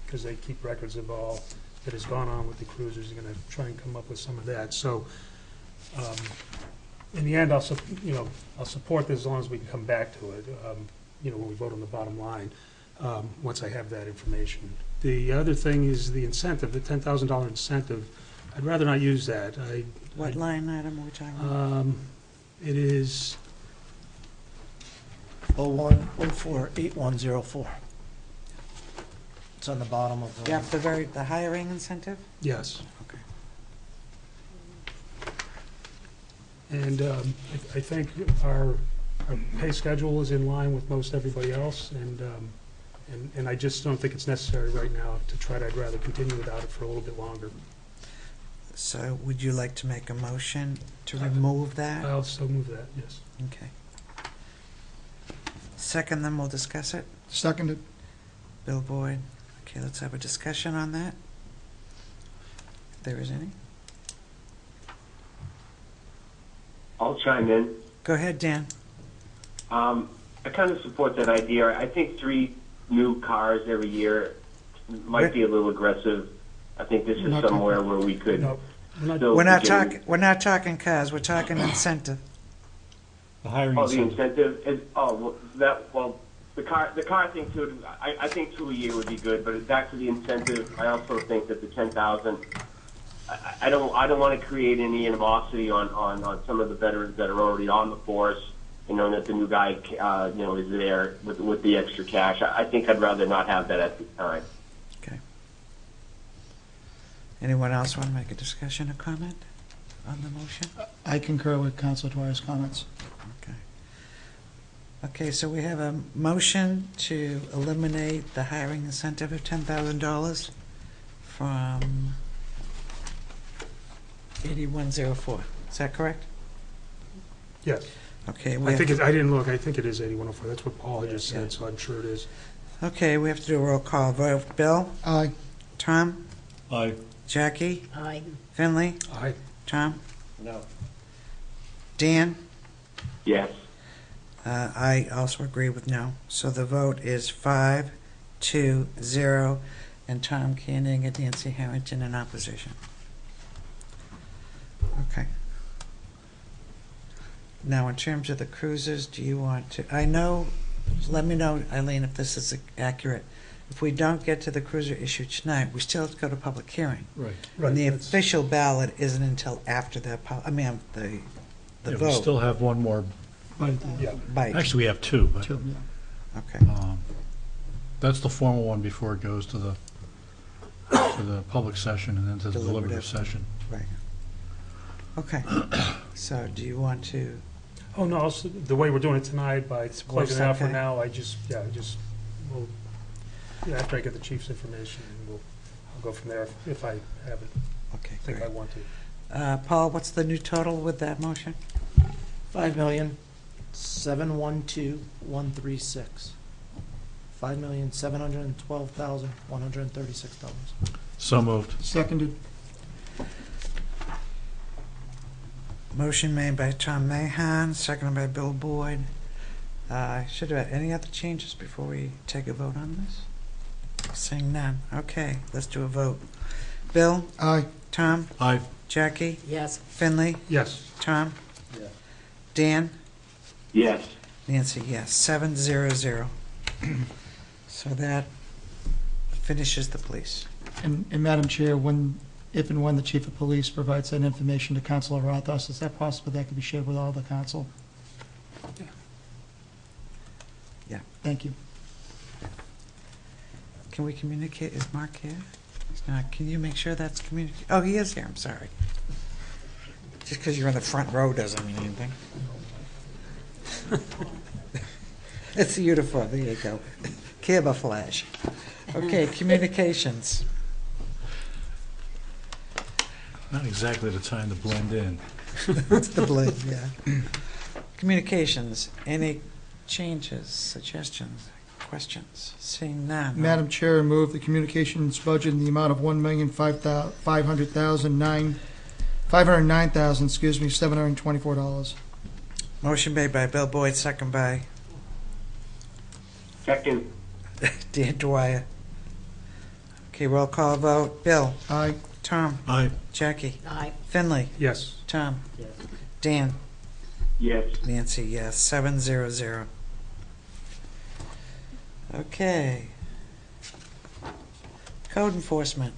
because they keep records of all that has gone on with the cruisers. He's going to try and come up with some of that. So in the end, I'll support this as long as we can come back to it, when we vote on the bottom line, once I have that information. The other thing is the incentive, the $10,000 incentive. I'd rather not use that. What line item are we talking about? It is, 01048104. It's on the bottom of the. Yeah, the hiring incentive? yes. Okay. And I think our pay schedule is in line with most everybody else, and I just don't think it's necessary right now to try to. I'd rather continue without it for a little bit longer. So would you like to make a motion to remove that? I'll still move that, yes. Okay. Second, then we'll discuss it. Seconded. Bill Boyd. Okay, let's have a discussion on that. If there is any. I'll chime in. Go ahead, Dan. I kind of support that idea. I think 3 new cars every year might be a little aggressive. I think this is Not somewhere where we could No, we're not- still We're not begin- talking, we're not talking cars, we're talking incentive. The hiring Oh, the incentive. incentive is, the car thing too, I think 2 a year would be good, but back to the incentive, I also think that the 10,000, I don't want to create any animosity on some of the veterans that are already on the force, that the new guy, is there with the extra cash. I think I'd rather not have that at this time. Okay. Anyone else want to make a discussion or comment on the motion? I concur with Councilor Dwyer's comments. Okay. Okay, so we have a motion to eliminate the hiring incentive of $10,000 from 8104. Is that correct? Yes. Okay, we I have think to, I didn't look. I think it is 8104. That's what Paul had just Yeah. said, so I'm sure it is. okay, we have to do a roll call vote. Bill? Aye. Tom? Aye. Jackie? Aye. Finley? Aye. Tom? No. Dan? Yes. I also agree with no. So the vote is 5-0, and Tom Canning and Nancy Harrington in opposition. Okay. Now, in terms of the cruisers, do you want to, let me know, Eileen, if this is accurate. If we don't get to the cruiser issue tonight, we still have to go to public hearing. Right. And the that's- official ballot isn't until after the Yeah, we vote. still have one more. Yeah. Bite. Actually, we have 2, but Two, yeah. Okay. that's the formal one before it goes to the public session and then to the deliberative session. Right. Okay. So do you want to, Oh, no, the way we're doing it tonight, by closing it out for okay. now, we'll, after I get the chief's information, I'll go from there if I have it, okay, think I great. want to. Paul, what's the new total with that motion? $5,712,136. $5,712,136. So moved. Seconded. Motion made by Tom Mahan, seconded by Bill Boyd. Should have had any other changes before we take a vote on this? Seeing none. Okay, let's do a vote. Bill? Aye. Tom? Aye. Jackie? Yes. Finley? Yes. Tom? Dan? Yes. Nancy, yes. 7-0-0. So that finishes the police. And Madam Chair, if and when the chief of police provides that information to Councilor Rothhaus, is that possible that could be shared with all the council? Yeah. Thank you. Can we communicate? Is Mark here? He's not. Can you make sure that's communicated? Oh, he is here. I'm sorry. Just because you're in the front row doesn't mean anything. It's a uniform. There you go. Camouflage. Okay, communications. Not exactly the time to blend in. It's the blend, yeah. Communications. Any changes, suggestions, questions? Seeing none. Madam Chair, I move the communications budget in the amount of $509,724. Motion made by Bill Boyd, second by Second, Dan Dwyer. Okay, roll call vote. Bill. Aye. Tom. Aye. Jackie. Aye. Finley. Yes. Tom. Dan. yes. Nancy, yes. 700. Okay. Code enforcement.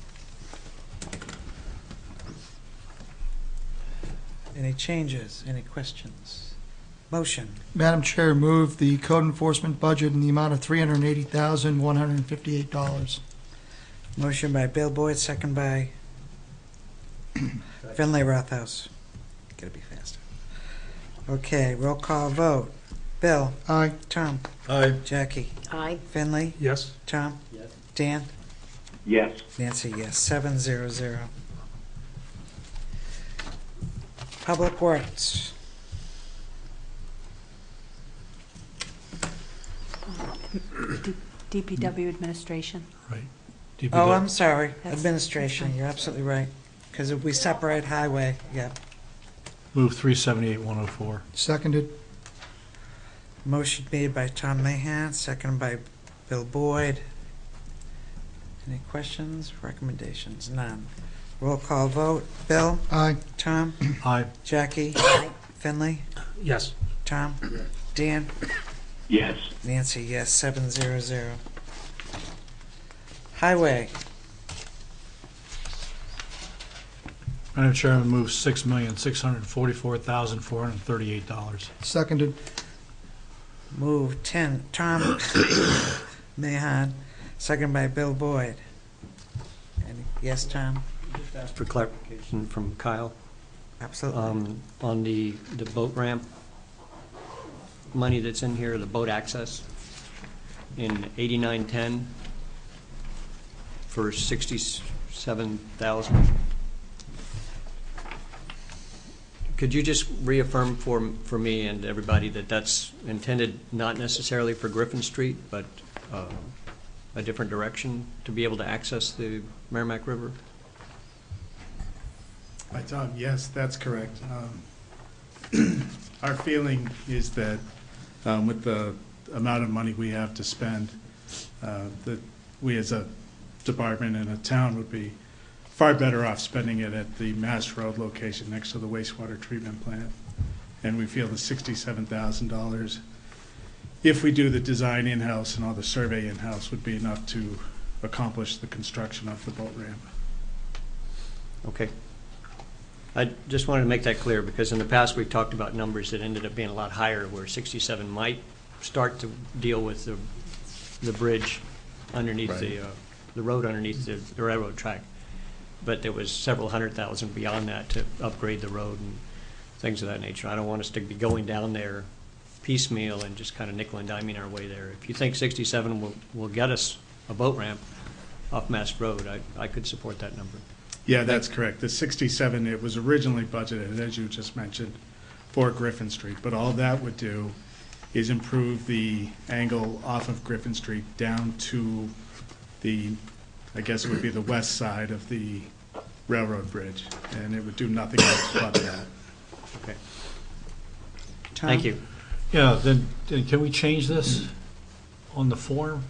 Any changes? Any questions? Motion. Madam Chair, move the code enforcement budget in the amount of $380,158. Motion by Bill Boyd, second by Finley Rothaus. Gotta be faster. Okay, roll call vote. Bill. Aye. Tom. Aye. Jackie. Aye. Finley. Yes. Tom. Dan. Yes. Nancy, yes. 700. Public Works. DPW administration. Right. Oh, I'm sorry. That's- Administration, you're absolutely right. Because if we separate highway, yeah. Move 378-104. Seconded. Motion made by Tom Mahan, seconded by Bill Boyd. Any questions, recommendations? None. Roll call vote. Bill? Aye. Tom? Aye. Jackie? Finley? Yes. Tom? Dan? Yes. Nancy, yes. 700. Highway. Madam Chairman, move $6,644,438. Seconded. Move 10. Tom Mahan, seconded by Bill Boyd. Yes, Tom? Just ask for clarification from Kyle. Absolutely. On the boat ramp money that's in here, the boat access, in 8910 for 67,000. Could you just reaffirm for me and everybody that that's intended not necessarily for Griffin Street, but a different direction to be able to access the Merrimack River? Hi, Tom. Yes, that's correct. Our feeling is that with the amount of money we have to spend, that we as a department and a town would be far better off spending it at the Mass Road location next to the wastewater treatment plant. And we feel the $67,000, if we do the design in-house and all the survey in-house, would be enough to accomplish the construction of the boat ramp. Okay. I just wanted to make that clear because in the past we've talked about numbers that ended up being a lot higher, where 67 might start to deal with the bridge underneath Right. the road underneath the railroad track. But there was several $100,000 beyond that to upgrade the road and things of that nature. I don't want us to be going down there piecemeal and just kind of nickel and diming our way there. If you think 67 will get us a boat ramp off Mass Road, I could support that number. Yeah, that's correct. The 67, it was originally budgeted, as you just mentioned, for Griffin Street. But all that would do is improve the angle off of Griffin Street down to the, I guess it would be the west side of the railroad bridge. And it would do nothing else but that. Okay. Tom? Thank you. Yeah, then can we change this on the form?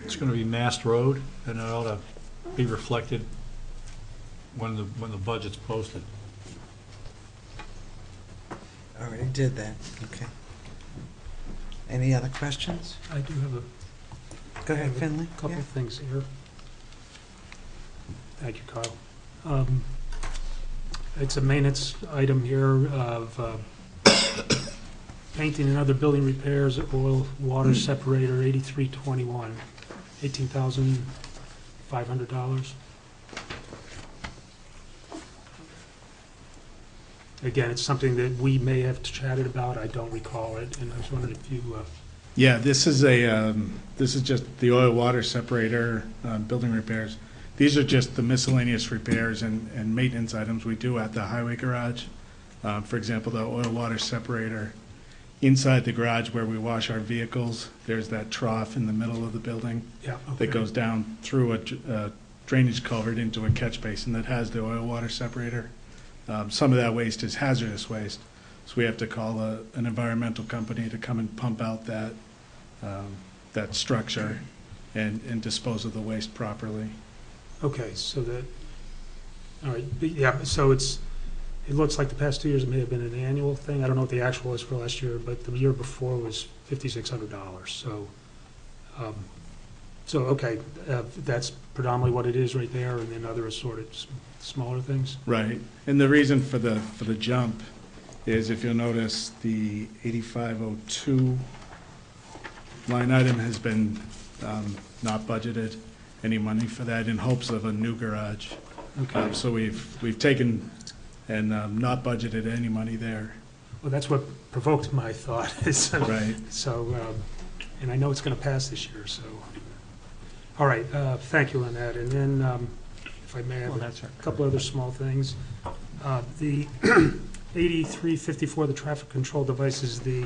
It's going to be Mast Road, and it ought to be reflected when the budget's posted. Already did that. Okay. Any other questions? I do have Go ahead, Finley. a couple Yeah. things here. Thank you, Kyle. It's a maintenance item here of painting and other building repairs, oil, water separator, 8321, $18,500. Again, it's something that we may have chatted about. I don't recall it, and I was wondering if you, Yeah, this is just the oil water separator, building repairs. These are just the miscellaneous repairs and maintenance items we do at the highway garage. For example, the oil water separator. Inside the garage where we wash our vehicles, there's that trough in the middle of the building yeah, okay. that goes down through a drainage culvert into a catch basin that has the oil water separator. Some of that waste is hazardous waste, so we have to call an environmental company to come and pump out that structure and dispose of the waste properly. Okay, so that, all right, yeah, so it looks like the past 2 years it may have been an annual thing. I don't know what the actual is for last year, but the year before was $5,600. So okay, that's predominantly what it is right there, and then other assorted smaller things. Right, and the reason for the jump is, if you'll notice, the 8502 line item has been not budgeted any money for that in hopes of a new garage. Okay. So we've taken and not budgeted any money there. Well, that's what provoked my thought. Right. So, and I know it's going to pass this year, so. All right, thank you on that. And then, if I may have a couple other small things. The 8354, the traffic control devices, the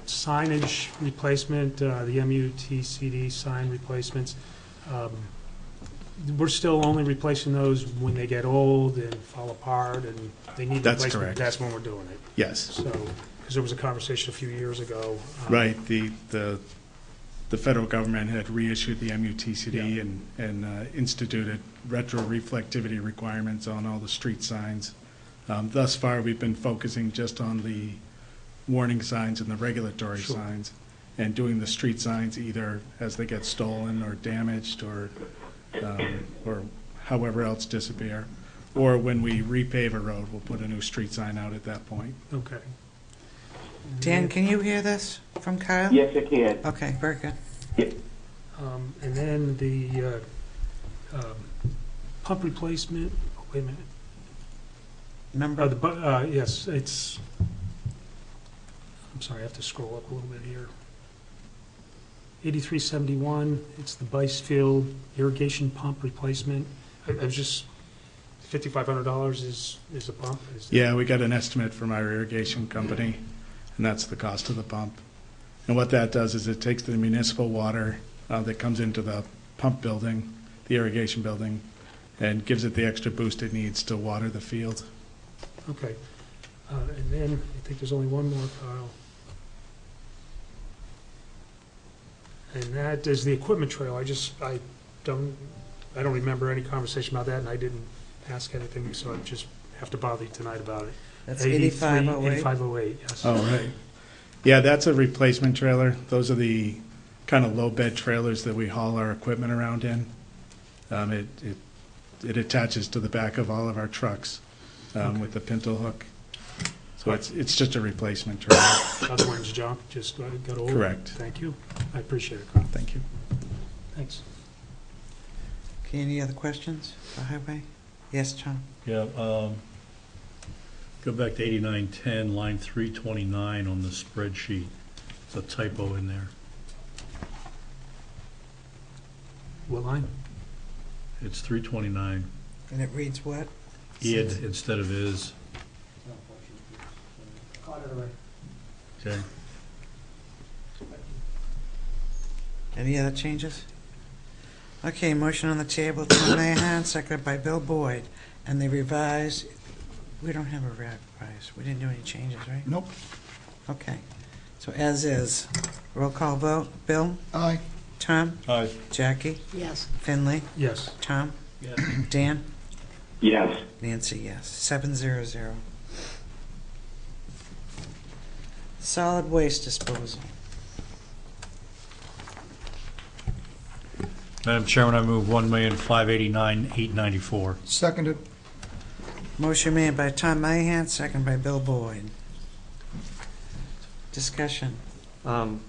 signage replacement, the MUTCD sign replacements. We're still only replacing those when they get old and fall apart and they need That's replacement. correct. That's when we're doing it. Yes. So, because there was a conversation a few years ago. Right, the federal government had reissued the MUTCD Yeah. and instituted retro reflectivity requirements on all the street signs. Thus far, we've been focusing just on the warning signs and the regulatory Sure. signs, and doing the street signs either as they get stolen or damaged or however else disappear, or when we repave a road, we'll put a new street sign out at that point. Okay. Dan, can you hear this from Kyle? Yes, I can. Okay, very good. And then the pump replacement, oh, wait a minute. Number, Yes, it's, I'm sorry, I have to scroll up a little bit here. 8371, it's the Bicefield irrigation pump replacement. I was just, $5,500 is a pump? Is that- Yeah, we got an estimate from our irrigation company, and that's the cost of the pump. And what that does is it takes the municipal water that comes into the pump building, the irrigation building, and gives it the extra boost it needs to water the field. Okay. And then, I think there's only one more, Kyle. And that is the equipment trail. I don't remember any conversation about that, and I didn't ask anything, so I just have to bother you tonight about it. that's 8508. 8508, yes. Oh, right. Yeah, that's a replacement trailer. Those are the kind of low bed trailers that we haul our equipment around in. It attaches to the back of all of our trucks with the pintle hook. So it's just a replacement trailer. Other ones junk, just got old. Correct. Thank you. I appreciate it, Carl. Thank you. Thanks. Okay, any other questions for highway? Yes, John? Yeah, go back to 8910, line 329 on the spreadsheet. There's a typo in there. What line? It's 329, And it reads what? id instead of is. Okay. Any other changes? Okay, motion on the table, Tom Mahan, seconded by Bill Boyd. And they revised, we don't have a revise, we didn't do any changes, right? Nope. Okay, so as is. Roll call vote, Bill? Aye. Tom? Aye. Jackie? Yes. Finley? Yes. Tom? Yes. Dan? Yes. Nancy, yes. 700. Solid waste disposal. Madam Chairman, I move 1,589,894. Seconded. Motion made by Tom Mahan, second by Bill Boyd. Discussion. The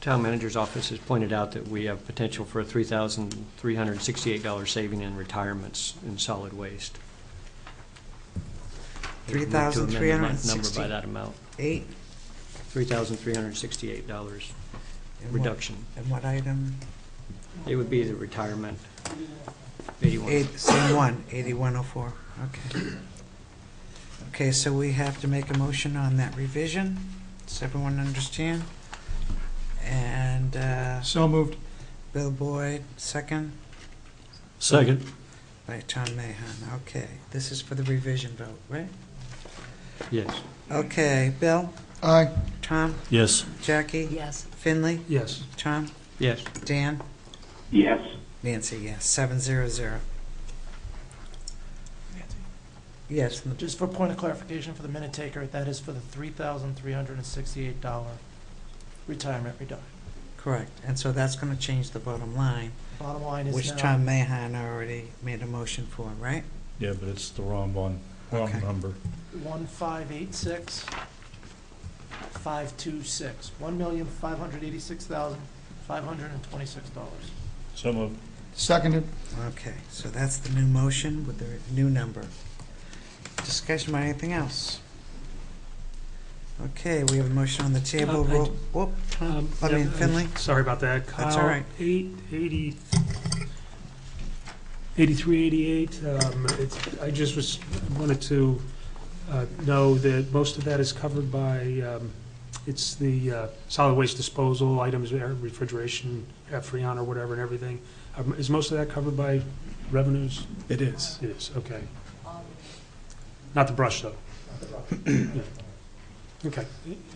town manager's office has pointed out that we have potential for a $3,368 saving in retirements in solid waste. We'd like to amend the number by that amount. $3,368 reduction. And what item? It would be the retirement, 81. Same one, 8104. Okay. Okay, so we have to make a motion on that revision. Does everyone understand? And So moved. Bill Boyd, second Second. by Tom Mahan. Okay, this is for the revision vote, right? Yes. Okay, Bill, Aye. Tom, Yes. Jackie, Yes. Finley, Yes. Tom, Yes. Dan, Yes. Nancy, yes, 700. Yes, Just for point of clarification for the minute taker, that is for the $3,368 retirement reduction. correct. And so that's going to change the bottom line, Bottom line is which now. Tom Mahan already made a motion for, right? Yeah, but it's the wrong one, wrong Okay. number. 1,586,526, $1,586,526. So moved. Seconded. Okay, so that's the new motion with the new number. Discussion about anything else? Okay, we have a motion on the table. I- Roll- Whoop, Tom, I mean Finley? Sorry about that. That's all right. 8388, I just wanted to know that most of that is covered by, it's the solid waste disposal items, refrigeration, Freon or whatever and everything. Is most of that covered by revenues? It is. It is, okay. Not the brush, though? Yeah. Okay.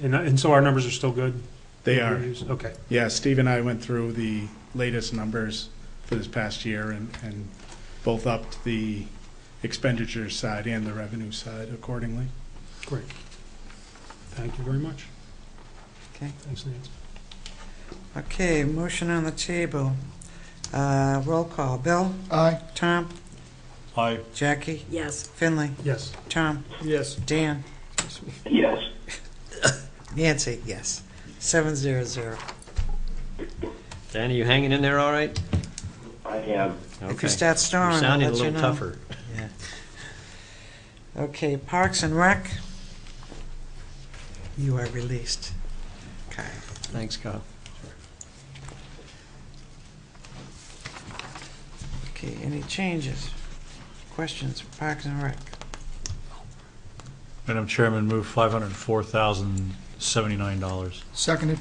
And so our numbers are still good? They are. Okay. Yeah, Steve and I went through the latest numbers for this past year and both upped the expenditure side and the revenue side accordingly. Great. Thank you very much. Okay. Thanks, Nancy. Okay, motion on the table. Roll call. Bill? Aye. Tom? Aye. Jackie? Yes. Finley? Yes. Tom? Yes. Dan? Yes. Nancy, yes. 700. Dan, are you hanging in there all right? I am. If Okay. you start You're snoring, I'll sounding a let you little know. tougher. Yeah. Okay, Parks and Rec. You are released. Okay. Thanks, Kyle. Okay, any changes? Questions for Parks and Rec? Madam Chairman, move $504,079. Seconded.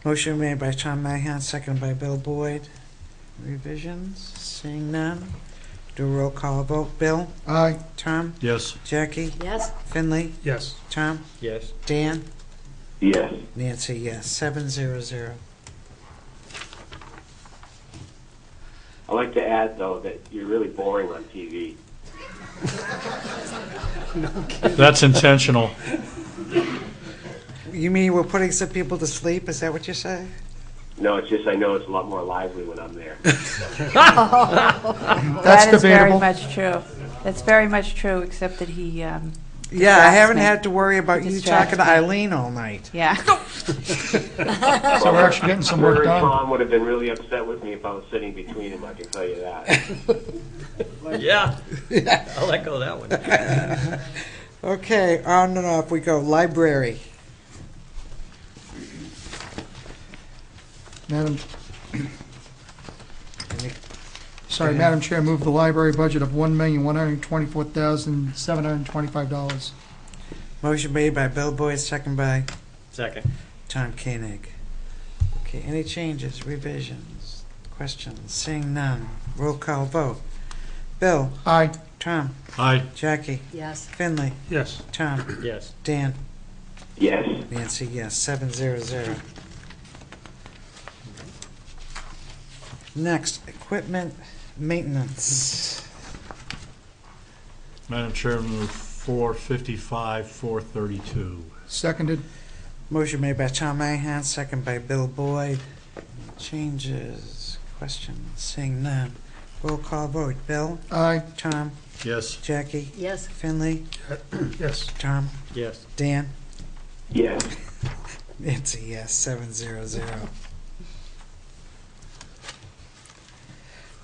Motion made by Tom Mahan, seconded by Bill Boyd. Revisions? Seeing none. Do a roll call vote. Bill? Aye. Tom? Yes. Jackie? Yes. Finley? Yes. Tom? Yes. Dan? Yes. Nancy, yes. 700. I'd like to add, though, that you're really boring on TV. That's intentional. You mean we're putting some people to sleep? Is that what you're saying? No, it's just I know it's a lot more lively when I'm there. That's That is very debatable. much true. That's very much true, except that he, Yeah, I distracts haven't me. had to worry about you Distracts talking to me. Eileen all night. yeah. So we're actually getting some work River and done. Tom would have been really upset with me if I was sitting between them, I can tell you that. Yeah. I'll let go of that one. Okay, on and off we go. Library. Madam, Any- sorry, Okay. Madam Chair, move the library budget of $1,124,725. Motion made by Bill Boyd, second by Second. Tom Koenig. Okay, any changes, revisions, questions? Seeing none. Roll call vote. Bill? Aye. Tom? Aye. Jackie? Yes. Finley? Yes. Tom? Yes. Dan? Yes. Nancy, yes. 700. Next, equipment maintenance. Madam Chairman, move 455,432. Seconded. Motion made by Tom Mahan, second by Bill Boyd. Changes, questions, seeing none. Roll call vote. Bill? Aye. Tom? Yes. Jackie? Yes. Finley? Yes. Tom? Yes. Dan? Yes. Nancy, yes, 700.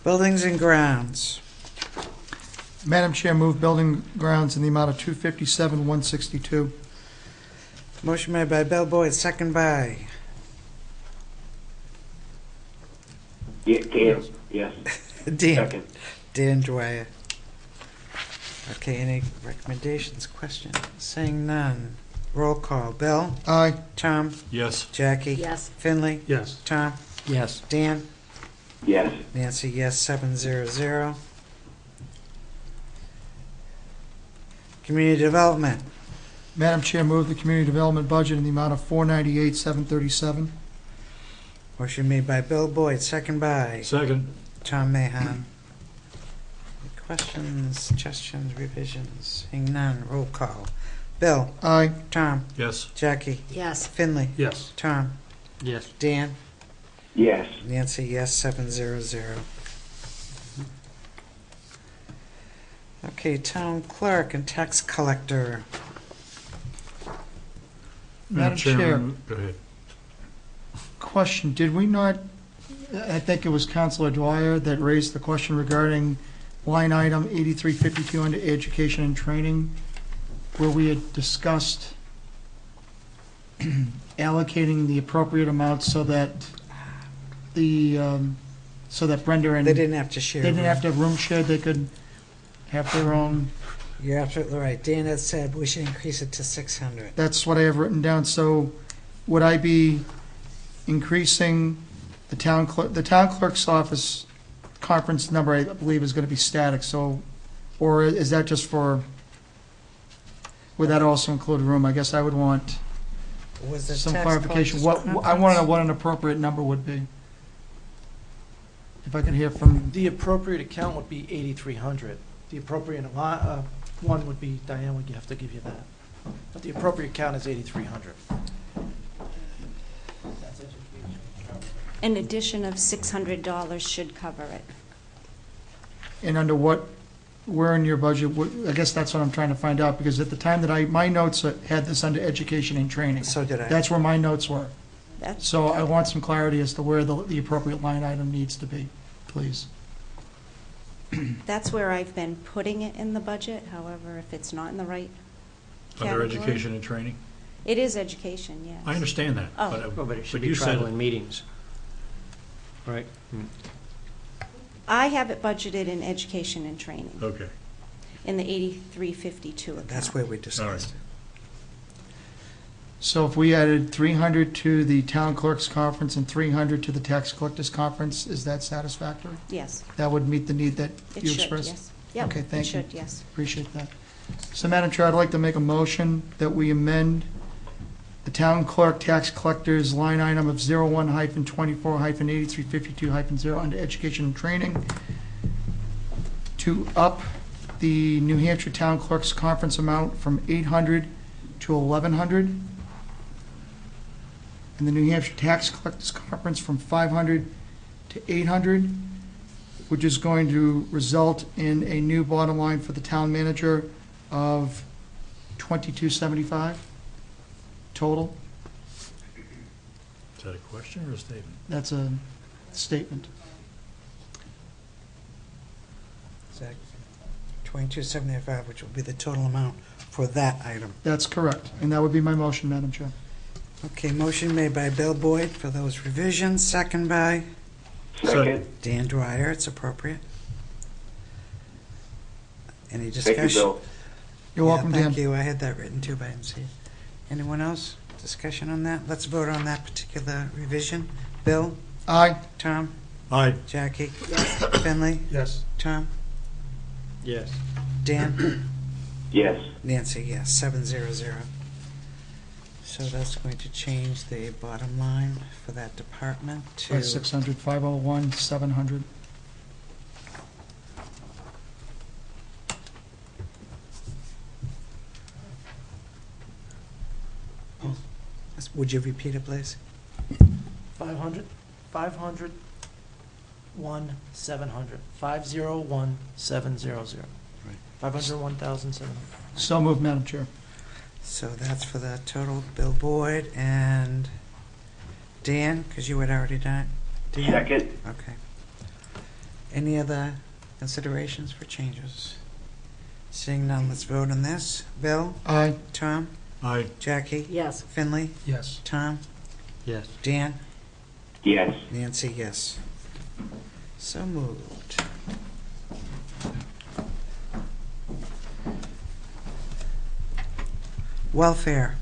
Buildings and grounds. Madam Chair, move building grounds in the amount of $257,162. Motion made by Bill Boyd, second by Yeah, Dan, yes. Dan. Second. Dan Dwyer. Okay, any recommendations, questions? Seeing none. Roll call. Bill? Aye. Tom? Yes. Jackie? Yes. Finley? Yes. Tom? Yes. Dan? Yes. Nancy, yes, 700. Community development. Madam Chair, move the community development budget in the amount of $498,737. Motion made by Bill Boyd, second by Second. Tom Mahan. Any questions, suggestions, revisions? Seeing none, roll call. Bill? Aye. Tom? Yes. Jackie? Yes. Finley? Yes. Tom? Yes. Dan? Yes. Nancy, yes, 700. Okay, town clerk and tax collector. Madam Chairman, Chair, Go ahead. question, did we not, I think it was Councilor Dwyer that raised the question regarding line item 8352 under education and training, where we had discussed allocating the appropriate amount so that so that Brenda and They didn't have to share. they didn't have to have room shared, they could have their own. You're absolutely right. Dan had said we should increase it to 600. That's what I have written down. So would I be increasing the town clerk's office conference number, I believe, is going to be static, so, or is that just for, would that also include room? I guess I would want Was the some tax clarification. collector's What, I want to know conference? what an appropriate number would be. If I could hear from, The appropriate account would be 8,300. The appropriate one would be, Diane would have to give you that. But the appropriate account is 8,300. An addition of $600 should cover it. and under what, where in your budget, I guess that's what I'm trying to find out, because at the time that my notes had this under education and training. So did I. That's where my notes were. That's, So I want some clarity as to where the appropriate line item needs to be, please. that's where I've been putting it in the budget. However, if it's not in the right Under category. education and training? It is education, yes. I understand that. Oh. But it should but be you said travel it. and meetings. Right? I have it budgeted in education and training, Okay. in the 8352 account. That's where we discussed it. So if we added 300 to the town clerk's conference and 300 to the tax collector's conference, is that satisfactory? Yes, That would meet the need that it you should, expressed? yes. Yep, Okay, thank you. It should, yes. Appreciate that. So, Madam Chair, I'd like to make a motion that we amend the town clerk tax collector's line item of 01-24-8352-0 under education and training to up the New Hampshire Town Clerk's Conference amount from 800 to 1,100, and the New Hampshire Tax Collectors Conference from 500 to 800, which is going to result in a new bottom line for the town manager of $22.75 total. Is that a question or a statement? That's a statement. Exactly. 2275, which will be the total amount for that item. That's correct, and that would be my motion, Madam Chair. Okay, motion made by Bill Boyd for those revisions, second by Second. Dan Dwyer. It's appropriate. Any Thank discussion? you, Bill. You're Yeah, welcome, Dan. Thank you. I had that written too, but I didn't see it. Anyone else? Discussion on that? Let's vote on that particular revision. Bill? Aye. Tom? Aye. Jackie? Finley? Yes. Tom? Yes. Dan? Yes. Nancy, yes, 700. So that's going to change the bottom line for that department By to 600, 501, 700. Would you repeat it, please? 500? 501,700. 501,700. 501,700. So moved, Madam Chair. So that's for the total. Bill Boyd and Dan, because you had already done it. Dan? Second. Okay. Any other considerations for changes? Seeing none, let's vote on this. Bill? Aye. Tom? Aye. Jackie? Yes. Finley? Yes. Tom? Yes. Dan? Yes. Nancy, yes. So moved. Welfare.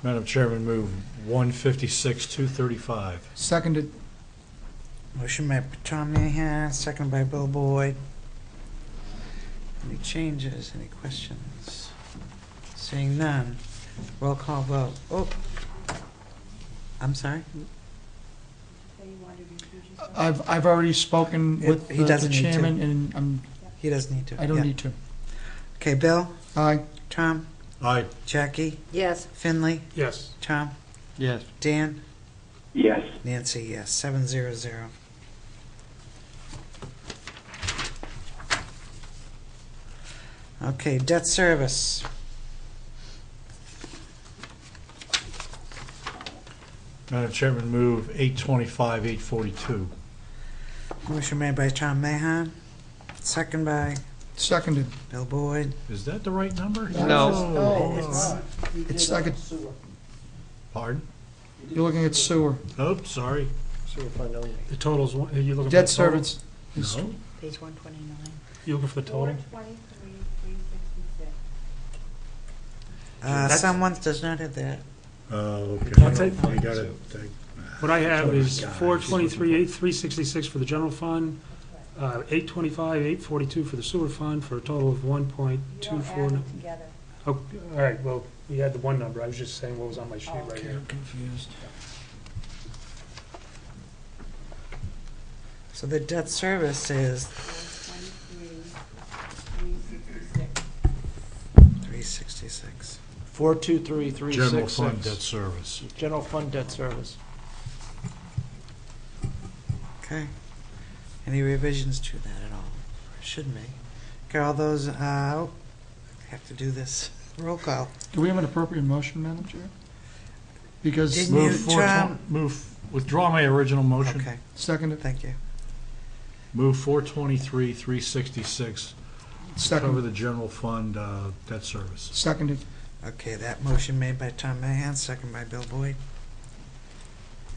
Madam Chairman, move 156,235. Seconded. Motion made by Tom Mahan, seconded by Bill Boyd. Any changes, any questions? Seeing none, roll call vote. Oh, I'm sorry? I've already spoken with He the doesn't need to. chairman, and He doesn't need to. I don't Yeah. need to. Okay, Bill, Aye. Tom, Aye. Jackie, Yes. Finley, Yes. Tom, Yes. Dan, Yes. Nancy, yes, 700. Okay, debt service. Madam Chairman, move 825, 842. Motion made by Tom Mahan, second by Seconded. Bill Boyd. Is that the right number? No. It's like, Pardon? you're looking at sewer. Oh, sorry. The total's, are you looking for the Debt total? service. No. Page 129. You looking for the total? Someone does not have that. Okay. I'll take- You got it. What I have is 423,366 for the general fund, 825, 842 for the sewer fund, for a total of 1.24. Oh, all right, well, we had the one number, I was just saying what was on my sheet right here. I'm confused. So the debt service is 366. 423,366. General fund debt service. General fund debt service. Okay. Any revisions to that at all? Shouldn't be. Okay, all those, have to do this. Roll call. Do we have an appropriate motion, Madam Chair? Because, Didn't you, Tom? Withdraw my original motion. Okay, seconded, thank you. Move 423, 366. Cover seconded, the general fund debt service. seconded. Okay, that motion made by Tom Mahan, second by Bill Boyd.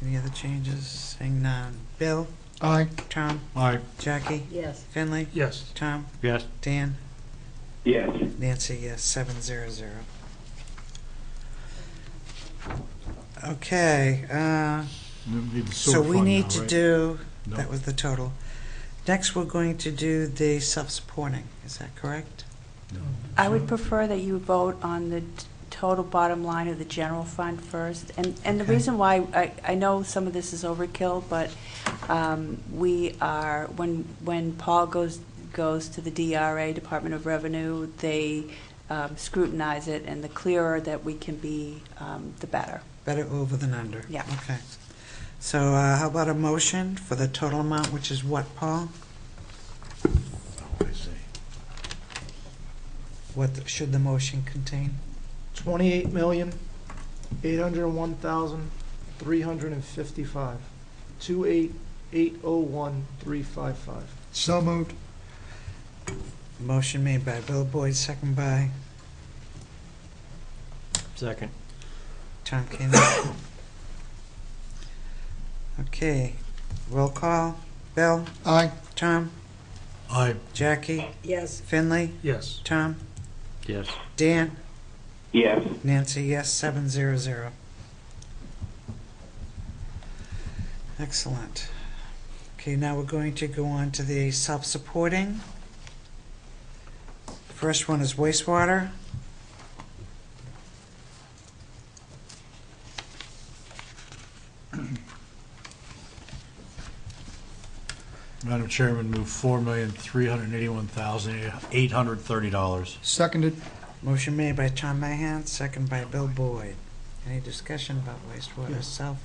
Any other changes? Saying none. Bill? Aye. Tom? Aye. Jackie? Yes. Finley? Yes. Tom? Yes. Dan? Yes. Nancy, yes, 700. Okay, Need the so sewer we fund need now, to right? do, No. that was the total. Next, we're going to do the self-supporting, is that correct? I would prefer that you vote on the total bottom line of the general fund first. And the Okay. reason why, I know some of this is overkill, but we are, when Paul goes to the DRA, Department of Revenue, they scrutinize it, and the clearer that we can be, the better. Better over than under? Yeah. Okay. So how about a motion for the total amount, which is what, Paul? Oh, I see. What should the motion contain? 28,801,355. 28801,355. So moved. Motion made by Bill Boyd, second by Second. Tom Koenig. Okay, roll call. Bill? Aye. Tom? Aye. Jackie? Yes. Finley? Yes. Tom? Yes. Dan? Yes. Nancy, yes, 700. Excellent. Okay, now we're going to go on to the self-supporting. First one is wastewater. Madam Chairman, move $4,381,830. Seconded. Motion made by Tom Mahan, second by Bill Boyd. Any discussion about wastewater Yes. self?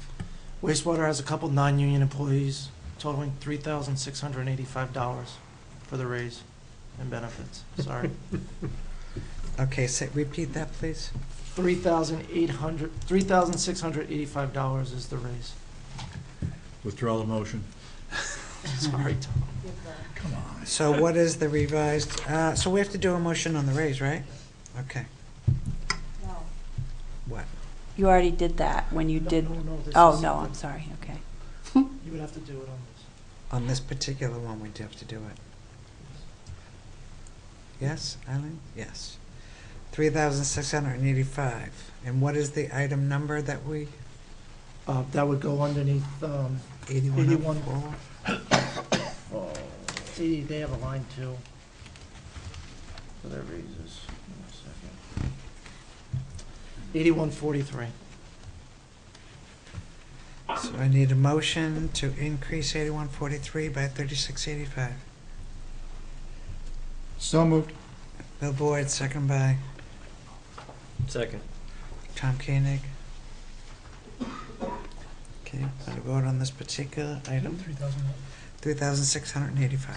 Wastewater has a couple non-union employees totaling $3,685 for the raise and benefits. Sorry. Okay, repeat that, please. $3,685 is the raise. Withdraw the motion. Sorry, Tom. So what is the revised, so we have to do a motion on the raise, right? Okay. What? You already did that when you did, This oh, is no, separate. I'm sorry, okay. You would have to do it on this. On this particular one, we do have to do it. Yes, Eileen? Yes. 3,685. And what is the item number that we, That would go underneath, 81? 81. See, they have a line too. For their raises. Give me a second. 8143. So I need a motion to increase 8143 by 3685. So moved. Bill Boyd, second by Second. Tom Koenig. Okay, got to vote on this particular item. 3,685.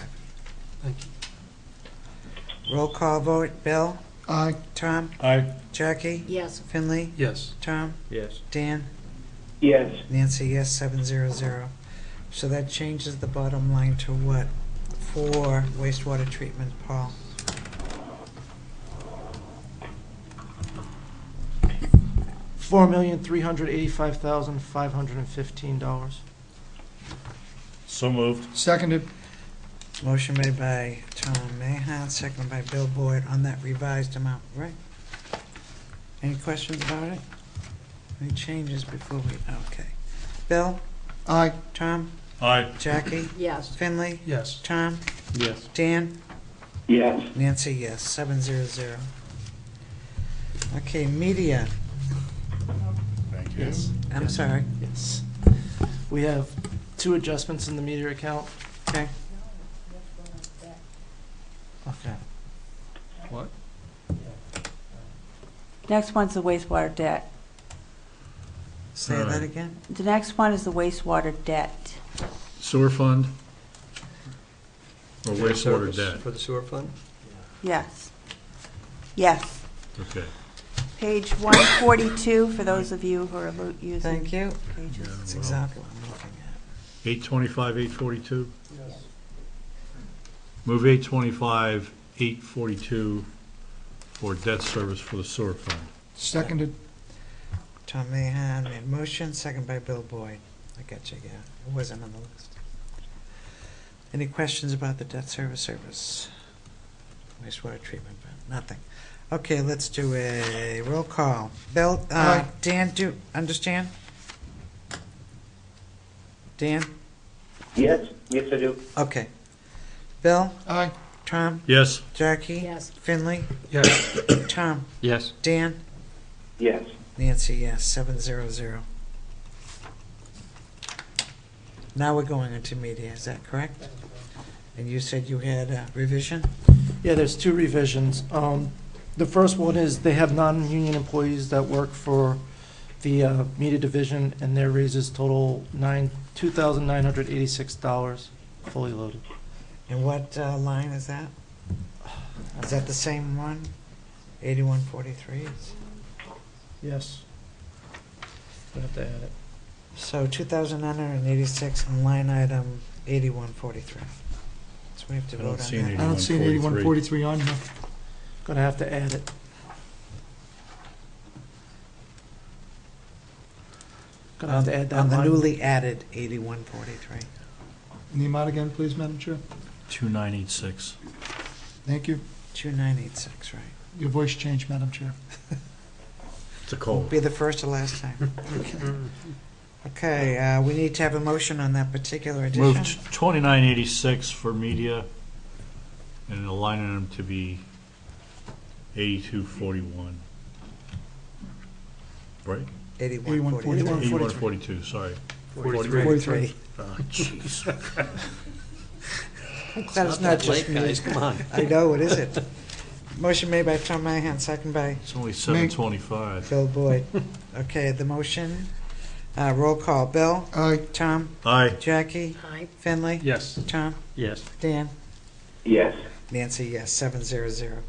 Thank you. Roll call vote. Bill? Aye. Tom? Aye. Jackie? Yes. Finley? Yes. Tom? Yes. Dan? Yes. Nancy, yes, 700. So that changes the bottom line to what for wastewater treatment, Paul? $4,385,515. So moved. Seconded. Motion made by Tom Mahan, seconded by Bill Boyd on that revised amount, right? Any questions about it? Any changes before we, okay. Bill? Aye. Tom? Aye. Jackie? Yes. Finley? Yes. Tom? Yes. Dan? Yes. Nancy, yes, 700. Okay, media, Thank you. Yes. I'm sorry. Yes. We have two adjustments in the meter account. Okay. Okay. What? Next one's the wastewater debt. Say All that right. again? The next one is the wastewater debt. Sewer fund or Debt wastewater service debt? For the sewer fund? Yes. Yes. Okay. Page 142, for those of you who are using. Thank you. Pages. That's exactly what I'm looking at. 825, 842? Move 825, 842 for debt service for the sewer fund. Seconded. Tom Mahan made motion, second by Bill Boyd. I got you, yeah. It wasn't on the list. Any questions about the debt service? Wastewater treatment, nothing. Okay, let's do a roll call. Bill, Aye. Dan, do you understand? Dan? Yes. Yes, I do. Okay. Bill? Aye. Tom? Yes. Jackie? Yes. Finley? Yes. Tom? Yes. Dan? Yes. Nancy, yes, 700. Now we're going into media, is that correct? And you said you had a revision? Yeah, there's two revisions. The first one is they have non-union employees that work for the media division, and their raises total $2,986, fully loaded. And what line is that? Is that the same one? 8143? Yes. I have to add it. So 2,986 in line item 8143. So we have to I don't vote see on any. that. I don't see an 8143 on here. Gonna have to add it. Gonna have to add that On the line. newly added 8143. And the amount again, please, Madam Chair. 2986. Thank you. 2986, right. Your voice changed, Madam Chair. It's a Won't cold. be the first or last time. Okay, we need to have a motion on that particular edition. Move 2986 for media and aligning them to be 8241. Right? 8143. 8142, sorry. 43. Oh, jeez. I'm glad it's not just me. guys, come on. I know, what is it? Motion made by Tom Mahan, second by It's only 725. Bill Boyd. Okay, the motion Roll call. Bill? Aye. Tom? Aye. Jackie? Aye. Finley? Yes. Tom? Yes. Dan? Yes. Nancy, yes, 700.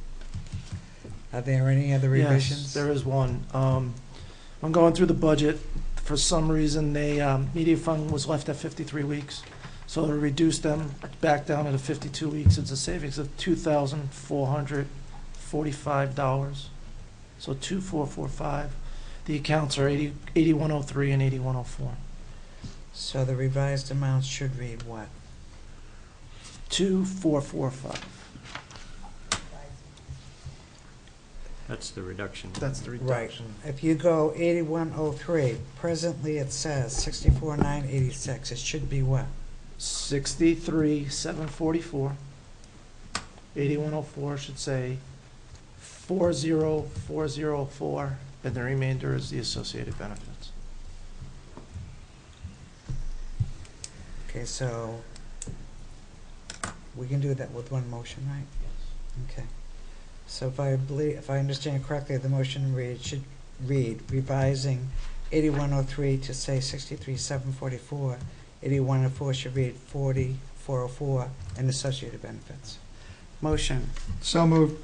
Are there any other revisions? Yes, there is one. I'm going through the budget. For some reason, media fund was left at 53 weeks. So to reduce them back down to 52 weeks, it's a savings of $2,445. So 2,445. The accounts are 8103 and 8104. So the revised amounts should read what? 2,445. That's the reduction. That's the Right. reduction. If you go 8103, presently it says 64,986. It should be what? 63,744. 8104 should say 40,404, and the remainder is the associated benefits. Okay, so we can do that with one motion, right? Okay. So if I understand correctly, the motion should read revising 8103 to say 63,744. 8104 should read 40,404 and associated benefits. Motion. So moved.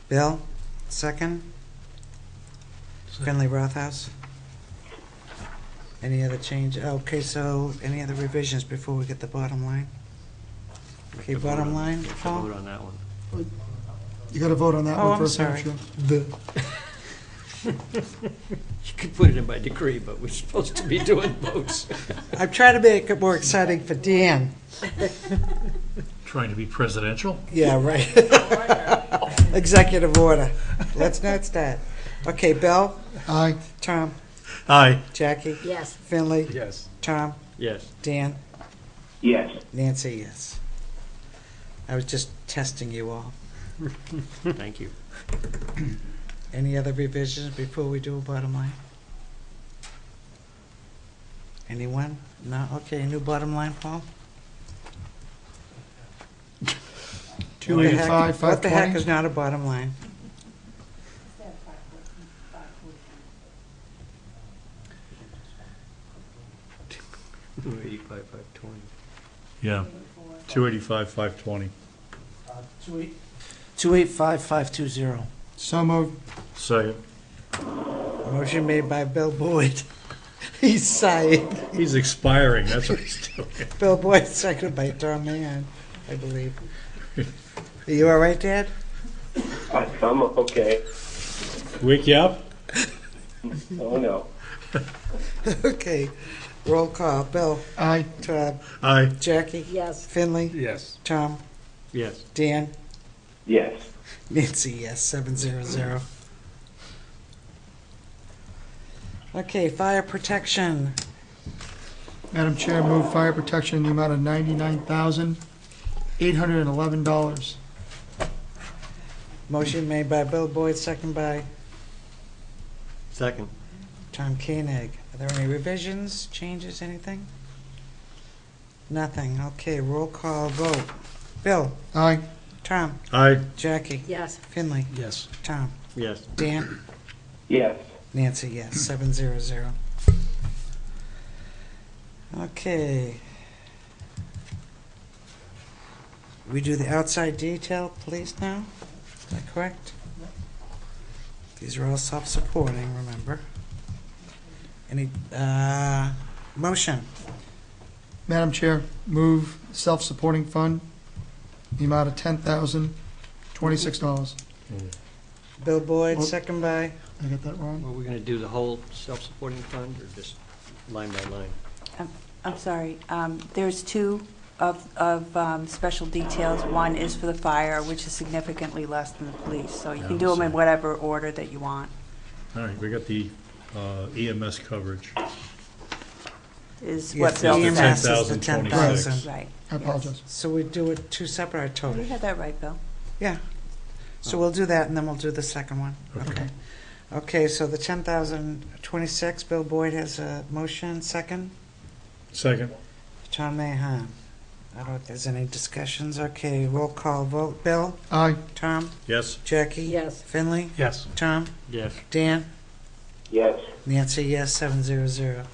Bill, second. Finley Rothaus. Any other change? Okay, so any other revisions before we get the bottom line? Okay, bottom line, Paul? Vote on that one. You got to vote on that Oh, one I'm first. sorry. Sure. You could put it in by decree, but we're supposed to be doing votes. I'm trying to make it more exciting for Dan. Trying to be presidential? Yeah, right. Executive order. Let's not start. Okay, Bill, Aye. Tom, Aye. Jackie, Yes. Finley, Yes. Tom, Yes. Dan, Yes. Nancy, yes. I was just testing you all. Thank you. Any other revisions before we do a bottom line? Anyone? No? Okay, new bottom line, Paul? 285, What the heck 520? is not a bottom line? $285,520. Yeah. 285, 520. 285,520. So moved. Second. Motion made by Bill Boyd. He's sighing. He's expiring, that's what he's doing. Bill Boyd, seconded by Tom Mann, I believe. Are you all right, Dad? I'm okay. Wake you up? Oh, no. Okay, roll call. Bill, Aye. Tom, Aye. Jackie, Yes. Finley, Yes. Tom, Yes. Dan, Yes. Nancy, yes, 700. Okay, fire protection. Madam Chair, move fire protection in the amount of $99,811. Motion made by Bill Boyd, second by Second. Tom Koenig. Are there any revisions, changes, anything? Nothing. Okay, roll call vote. Bill, Aye. Tom, Aye. Jackie, Yes. Finley, Yes. Tom, Yes. Dan, Yes. Nancy, yes, 700. Okay. We do the outside detail police now? Is that correct? These are all self-supporting, remember? Any, motion? Madam Chair, move self-supporting fund, the amount of $10,026. Bill Boyd, Oh. second by? I got that wrong? Were we going to do the whole self-supporting fund or just line by line? I'm sorry, there's two of special details. One is for the fire, which is significantly less than the police, so you can do them in whatever order that you want. All right, we got the EMS coverage. Is Yes, what the Bill EMS said. is the 10,026. 10,000. Right. I apologize. So we do it two separate or You total? had that right, Bill. Yeah. So we'll do that and then we'll do the second one. Okay. Okay, so the 10,026, Bill Boyd has a motion, second. Second. Tom Mahan. I don't know if there's any discussions. Okay, roll call vote. Bill? Aye. Tom? Yes. Jackie? Yes. Finley? Yes. Tom? Yes. Dan? Yes. Nancy, yes, 700.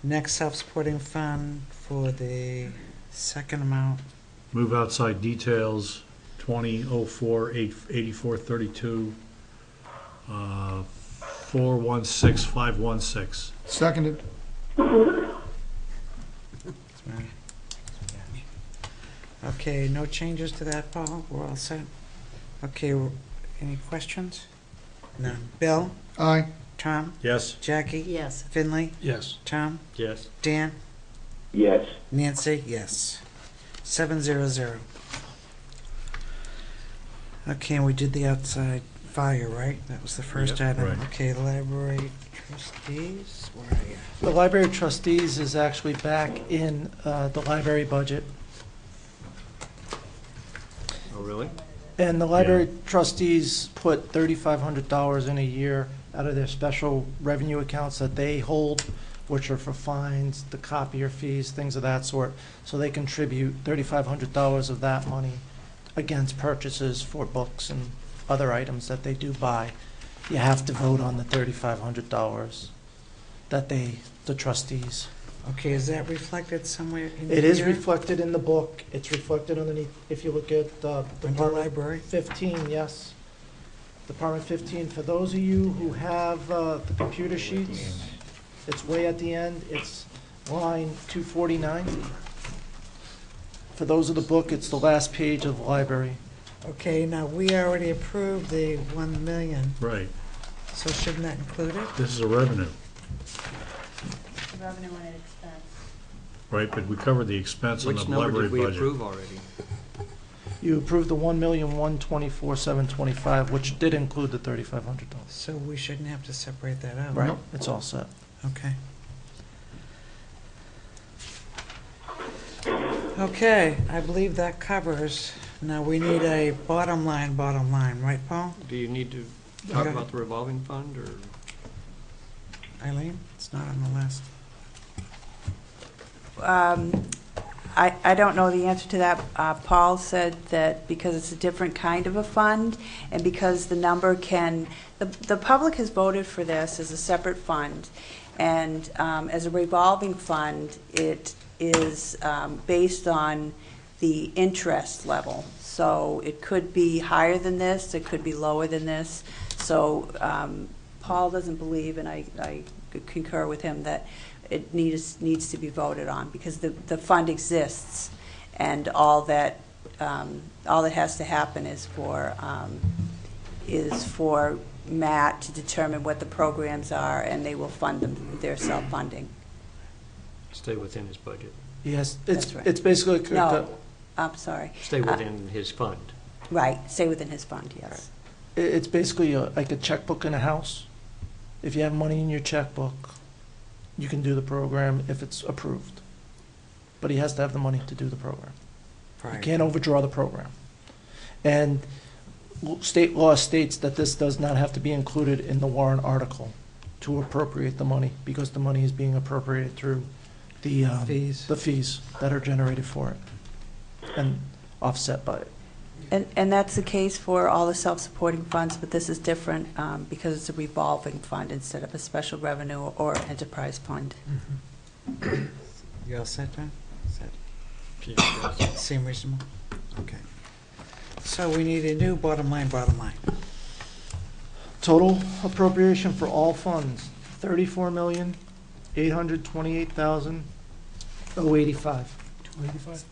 Next self-supporting fund for the second amount. Move outside details, 2004-8432, 416516. Seconded. Okay, no changes to that, Paul? We're all set? Okay, any questions? None. Bill? Aye. Tom? Yes? Jackie? Yes. Finley? Yes. Tom? Yes. Dan? Yes. Nancy? Yes. 700. Okay, and we did the outside fire, right? That was the first Yep, item. right. Okay, library trustees, where are you? The library trustees is actually back in the library budget. Oh, really? And the library trustees put $3,500 in a year out of their special revenue accounts that they hold, which are for fines, the copier fees, things of that sort. So they contribute $3,500 of that money against purchases for books and other items that they do buy. You have to vote on the $3,500 that the trustees. Okay, is that reflected somewhere in here? It is reflected in the book. It's reflected underneath, if you look at Under Department library? 15, yes. Department 15, for those of you who have the computer sheets, it's way at the end. It's line 249. For those of the book, it's the last page of the library. Okay, now, we already approved the 1 million, Right. so shouldn't that include it? This is a revenue, Revenue and expense. right? But we covered the expense on the Which number library did we budget. approve already? You approved the $1,124,725, which did include the $3,500. So we shouldn't have to separate that out? Right, it's all set. Okay. Okay, I believe that covers. Now, we need a bottom line, right, Paul? Do you need to talk Okay. about the revolving fund, or? Eileen, it's not on the list. I don't know the answer to that. Paul said that because it's a different kind of a fund, and because the number can, the public has voted for this as a separate fund, and as a revolving fund, it is based on the interest level. So it could be higher than this, it could be lower than this. So Paul doesn't believe, and I concur with him, that it needs to be voted on, because the fund exists, and all that has to happen is for Matt to determine what the programs are, and they will fund them. They're self-funding. Stay within his budget. Yes, That's right. it's basically. No, I'm sorry. Stay within his fund. Right, stay within his fund, yes. It's basically like a checkbook in a house. If you have money in your checkbook, you can do the program if it's approved. But he has to have the money to do the program. You can't overdraw the program. And state law states that this does not have to be included in the warrant article to appropriate the money, because the money is being appropriated through the fees that are generated for it and offset by it. And that's the case for all the self-supporting funds, but this is different because it's a revolving fund instead of a special revenue or enterprise fund. You all set, John? Set. Seem reasonable? Okay. So we need a new bottom line. Total appropriation for all funds, $34,828,085.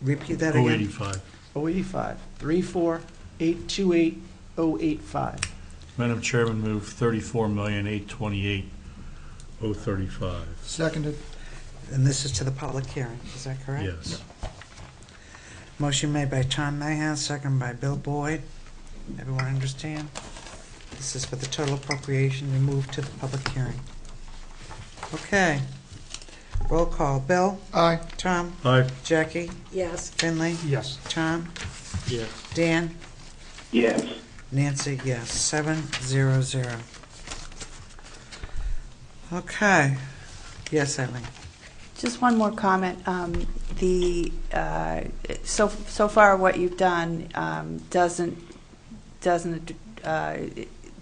Repeat that again. 085. 085, 34,828,085. Madam Chairman, move 34,828,035. Seconded. And this is to the public hearing, is that correct? Yes. Motion made by Tom Mahan, second by Bill Boyd. Everyone understand? This is for the total appropriation to move to the public hearing. Okay. Roll call. Bill? Aye. Tom? Aye. Jackie? Yes. Finley? Yes. Tom? Yes. Dan? Yes. Nancy, yes. 700. Okay. Yes, Eileen. Just one more comment. So far what you've done doesn't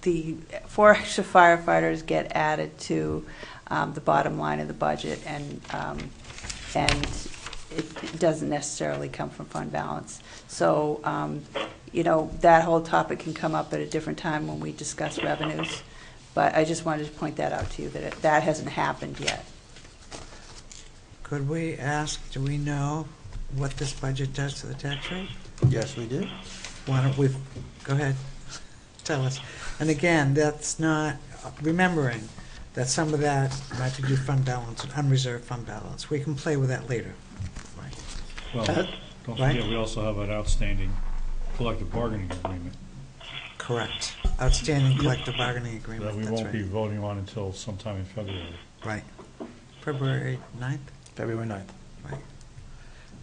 the 4 extra firefighters get added to the bottom line of the budget, and it doesn't necessarily come from fund balance. So, that whole topic can come up at a different time when we discuss revenues, but I just wanted to point that out to you, that that hasn't happened yet. Could we ask, do we know what this budget does to the tax rate? Yes, we do. Why don't we, go ahead, tell us. And again, that's not, remembering that some of that might be due fund balance and unreserved fund balance. We can play with that later. Well, don't Right. forget, we also have an outstanding collective bargaining agreement Correct. Outstanding collective bargaining that agreement, we that's won't be right. voting on until sometime in February. Right. February 9th? February 9th. Right.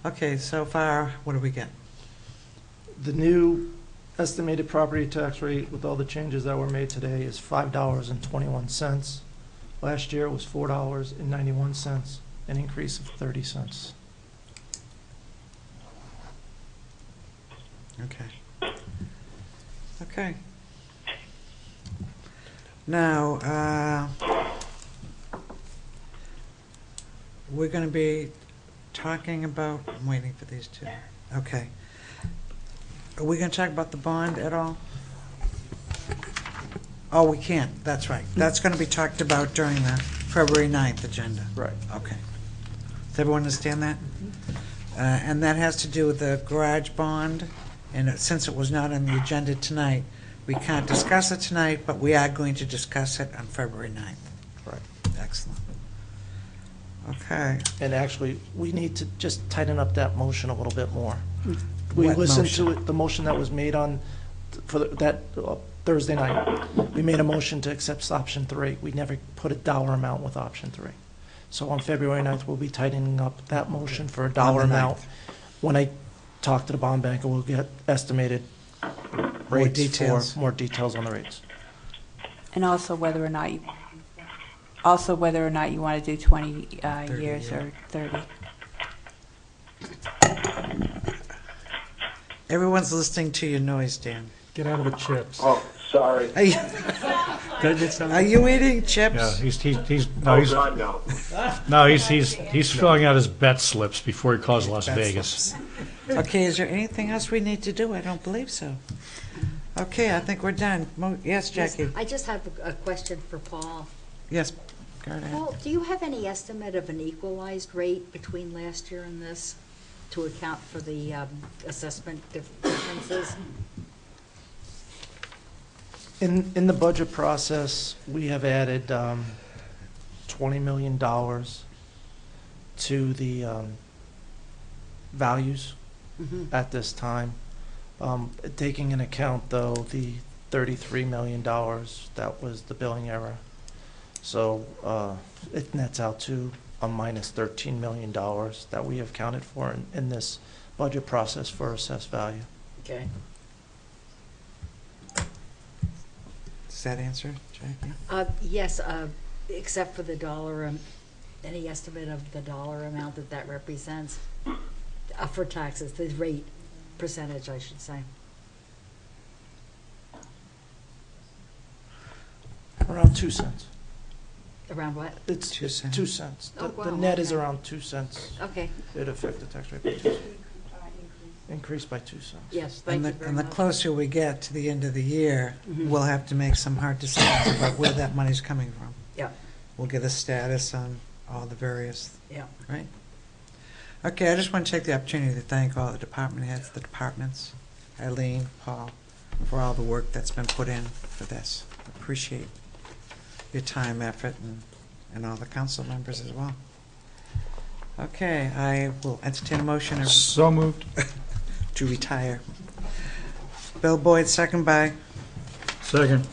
Okay, so far, what do we get? The new estimated property tax rate with all the changes that were made today is $5.21. Last year it was $4.91, an increase of 30 cents. Okay. Okay. Now, we're going to be talking about, I'm waiting for these two. Okay. Are we going to talk about the bond at all? Oh, we can't, that's right. That's going to be talked about during the February 9th agenda. Right. Okay. Does everyone understand that? And that has to do with the garage bond, and since it was not on the agenda tonight, we can't discuss it tonight, but we are going to discuss it on February 9th. Right. Excellent. Okay. And actually, we need to just tighten up that motion a little bit more. We What listened motion? to it, the motion that was made on, for that Thursday night. We made a motion to accept option 3. We never put a dollar amount with option 3. So on February 9th, we'll be tightening up that motion for a dollar On the amount. 9th. When I talk to the bond banker, we'll get estimated More rates details. for more details on the rates. And also whether or not you want to do 20 years yeah. or 30. Everyone's listening to your noise, Dan. Get out of the chips. Oh, sorry. Are you, That it sound- are you eating chips? Yeah, he's Oh, God, no. no, he's filling out his bet slips before he calls Las Vegas. Okay, is there anything else we need to do? I don't believe so. Okay, I think we're done. Yes, Jackie? I just have a question for Paul. Yes, go ahead. Paul, do you have any estimate of an equalized rate between last year and this to account for the assessment differences? In the budget process, we have added $20 million to the values at this time. Taking into account, though, the $33 million that was the billing error. So it nets out to a minus $13 million that we have counted for in this budget process for assessed value. Okay. Does that answer, Jackie? Yes, except for the dollar, any estimate of the dollar amount that represents for taxes, the rate percentage, I should say. Around 2 cents. Around what? It's 2 cents. 2 cents. Oh, The wow, net is okay. around 2 cents. Okay, It affect the tax rate by 2 cents. Increased by 2 cents. yes, thank you very And the much. closer we get to the end of the year, we'll have to make some hard decisions about where that money's coming from. Yeah, We'll get a status on all the various, yeah. right? Okay, I just want to take the opportunity to thank all the department heads, the departments, Eileen, Paul, for all the work that's been put in for this. Appreciate your time, effort, and all the council members as well. Okay, I will entertain a motion So moved. to retire. Bill Boyd, second by Second.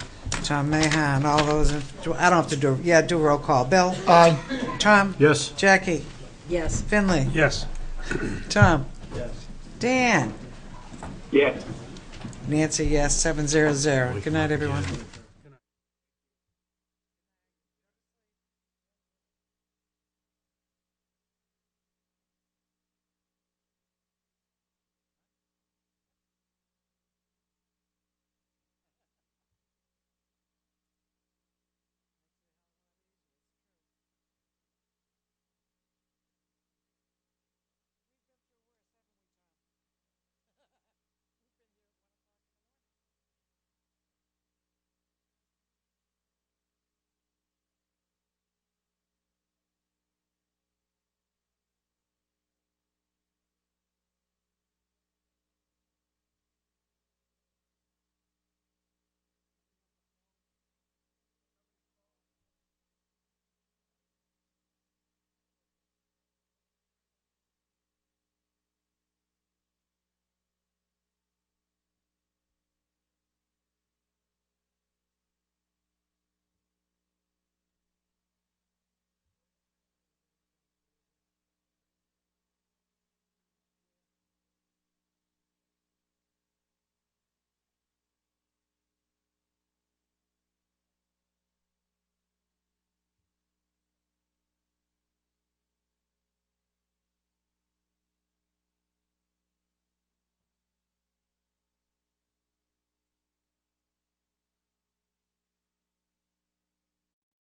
Tom Mahan. All those, I don't have to do, do roll call. Bill? Aye. Tom? Yes. Jackie? Yes. Finley? Yes. Tom? Yes. Dan? Yes. Nancy, yes, 700. Good night, everyone.